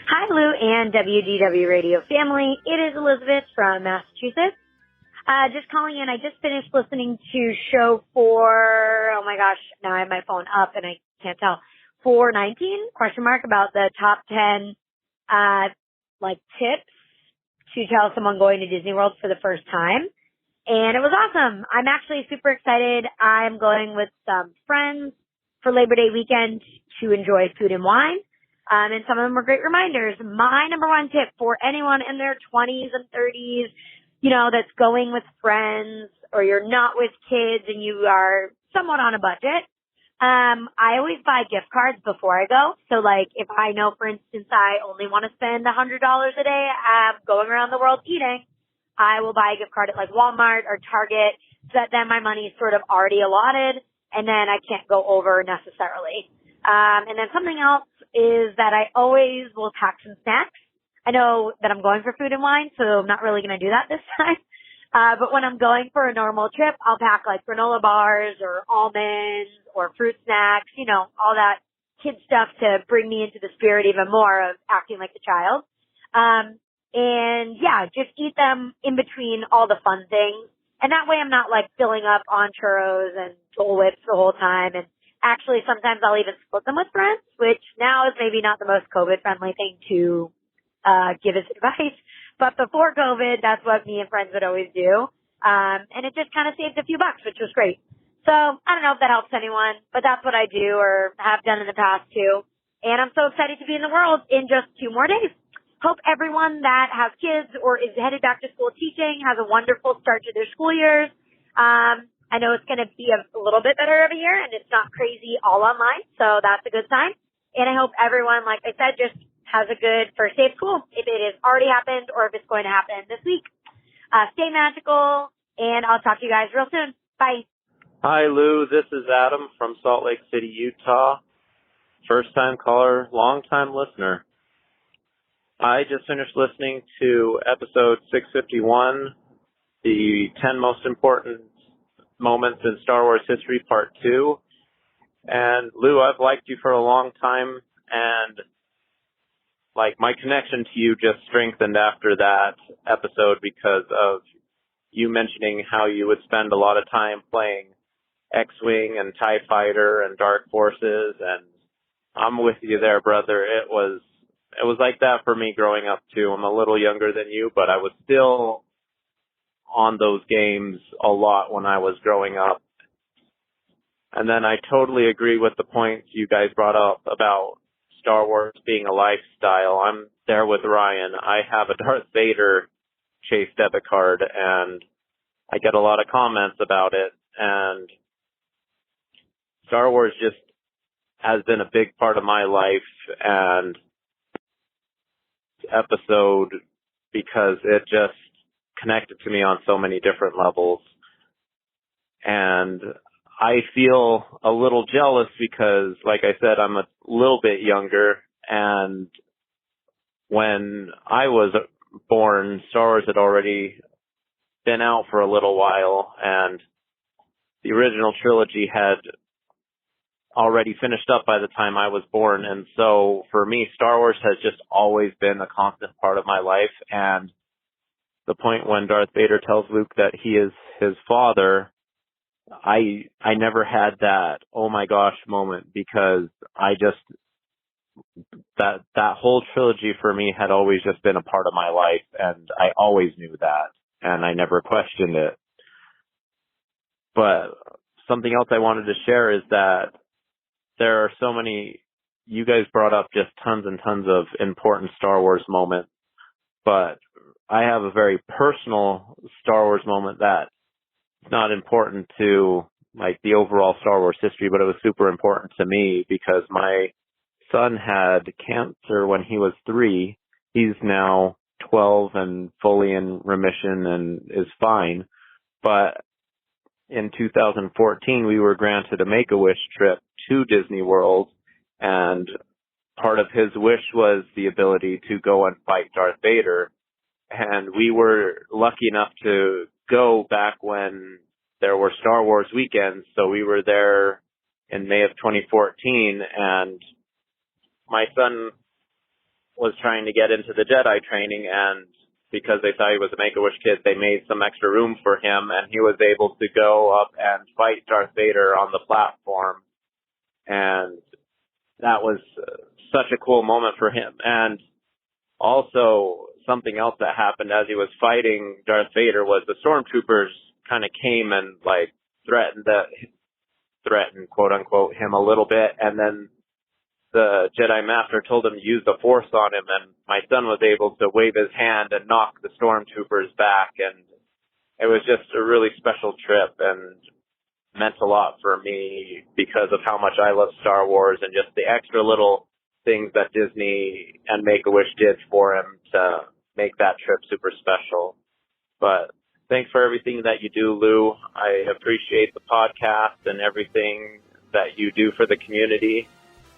Hi, Lou and WDW Radio family. It is Elizabeth from Massachusetts. Just calling in. I just finished listening to show 4, oh my gosh, now I have my phone up and I can't tell, 419, about the top 10, tips to tell someone going to Disney World for the first time. And it was awesome. I'm actually super excited. I'm going with some friends for Labor Day weekend to enjoy food and wine. And some of them were great reminders. My number 1 tip for anyone in their 20s and 30s, that's going with friends, or you're not with kids and you are somewhat on a budget. I always buy gift cards before I go. So if I know, for instance, I only want to spend $100 a day going around the world eating, I will buy a gift card at Walmart or Target, so that then my money is sort of already allotted and then I can't go over necessarily. And then something else is that I always will pack some snacks. I know that I'm going for food and wine, so I'm not really going to do that this time. But when I'm going for a normal trip, I'll pack granola bars or almonds or fruit snacks, all that kid stuff to bring me into the spirit even more of acting like a child. And yeah, just eat them in between all the fun things. And that way I'm not like filling up on churros and Dole Whips the whole time. And actually sometimes I'll even split them with friends, which now is maybe not the most COVID friendly thing to give as advice. But before COVID, that's what me and friends would always do. And it just kind of saved a few bucks, which was great. So I don't know if that helps anyone, but that's what I do or have done in the past too. And I'm so excited to be in the world in just 2 more days. Hope everyone that has kids or is headed back to school teaching has a wonderful start to their school years. I know it's going to be a little bit better of a year and it's not crazy all online, so that's a good sign. And I hope everyone, like I said, just has a good first day of school, if it has already happened or if it's going to happen this week. Stay magical, and I'll talk to you guys real soon. Bye. Hi, Lou. This is Adam from Salt Lake City, Utah. First-time caller, long-time listener. I just finished listening to episode 651, the 10 most important moments in Star Wars history, part 2. And Lou, I've liked you for a long time, and like my connection to you just strengthened after that episode because of you mentioning how you would spend a lot of time playing X-Wing and TIE Fighter and Dark Forces, and I'm with you there, brother. It was like that for me growing up too. I'm a little younger than you, but I was still on those games a lot when I was growing up. And then I totally agree with the points you guys brought up about Star Wars being a lifestyle. I'm there with Ryan. I have a Darth Vader Chase debit card, and I get a lot of comments about it. And Star Wars just has been a big part of my life, and episode because it just connected to me on so many different levels. And I feel a little jealous because, like I said, I'm a little bit younger, and when I was born, Star Wars had already been out for a little while, and the original trilogy had already finished up by the time I was born. And so for me, Star Wars has just always been a constant part of my life. And the point when Darth Vader tells Luke that he is his father, I never had that oh my gosh moment, because I just, that whole trilogy for me had always just been a part of my life, and I always knew that, and I never questioned it. But something else I wanted to share is that there are so many, you guys brought up just tons and tons of important Star Wars moments, but I have a very personal Star Wars moment that's not important to like the overall Star Wars history, but it was super important to me because my son had cancer when he was 3. He's now 12 and fully in remission and is fine. But in 2014, we were granted a Make-A-Wish trip to Disney World, and part of his wish was the ability to go and fight Darth Vader. And we were lucky enough to go back when there were Star Wars weekends. So we were there in May of 2014, and my son was trying to get into the Jedi training, and because they thought he was a Make-A-Wish kid, they made some extra room for him, and he was able to go up and fight Darth Vader on the platform. And that was such a cool moment for him. And also something else that happened as he was fighting Darth Vader was the stormtroopers kind of came and like threatened quote unquote him a little bit, and then the Jedi Master told him to use the Force on him, and my son was able to wave his hand and knock the stormtroopers back, and it was just a really special trip and meant a lot for me because of how much I love Star Wars and just the extra little things that Disney and Make-A-Wish did for him to make that trip super special. But thanks for everything that you do, Lou. I appreciate the podcast and everything that you do for the community.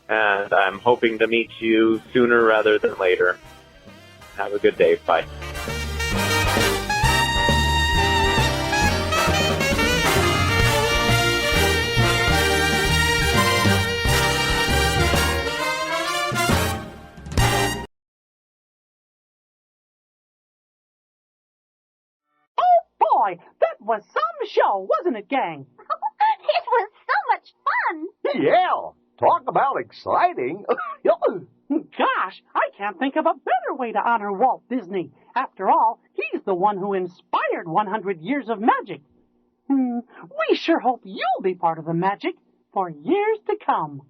And I'm hoping to meet you sooner rather than later. Have a good day. Bye. boy, that was some show, wasn't it, gang? It was so much fun. Yeah, talk about exciting. Gosh, I can't think of a better way to honor Walt Disney. After all, he's the one who inspired 100 years of magic. We sure hope you'll be part of the magic for years to come.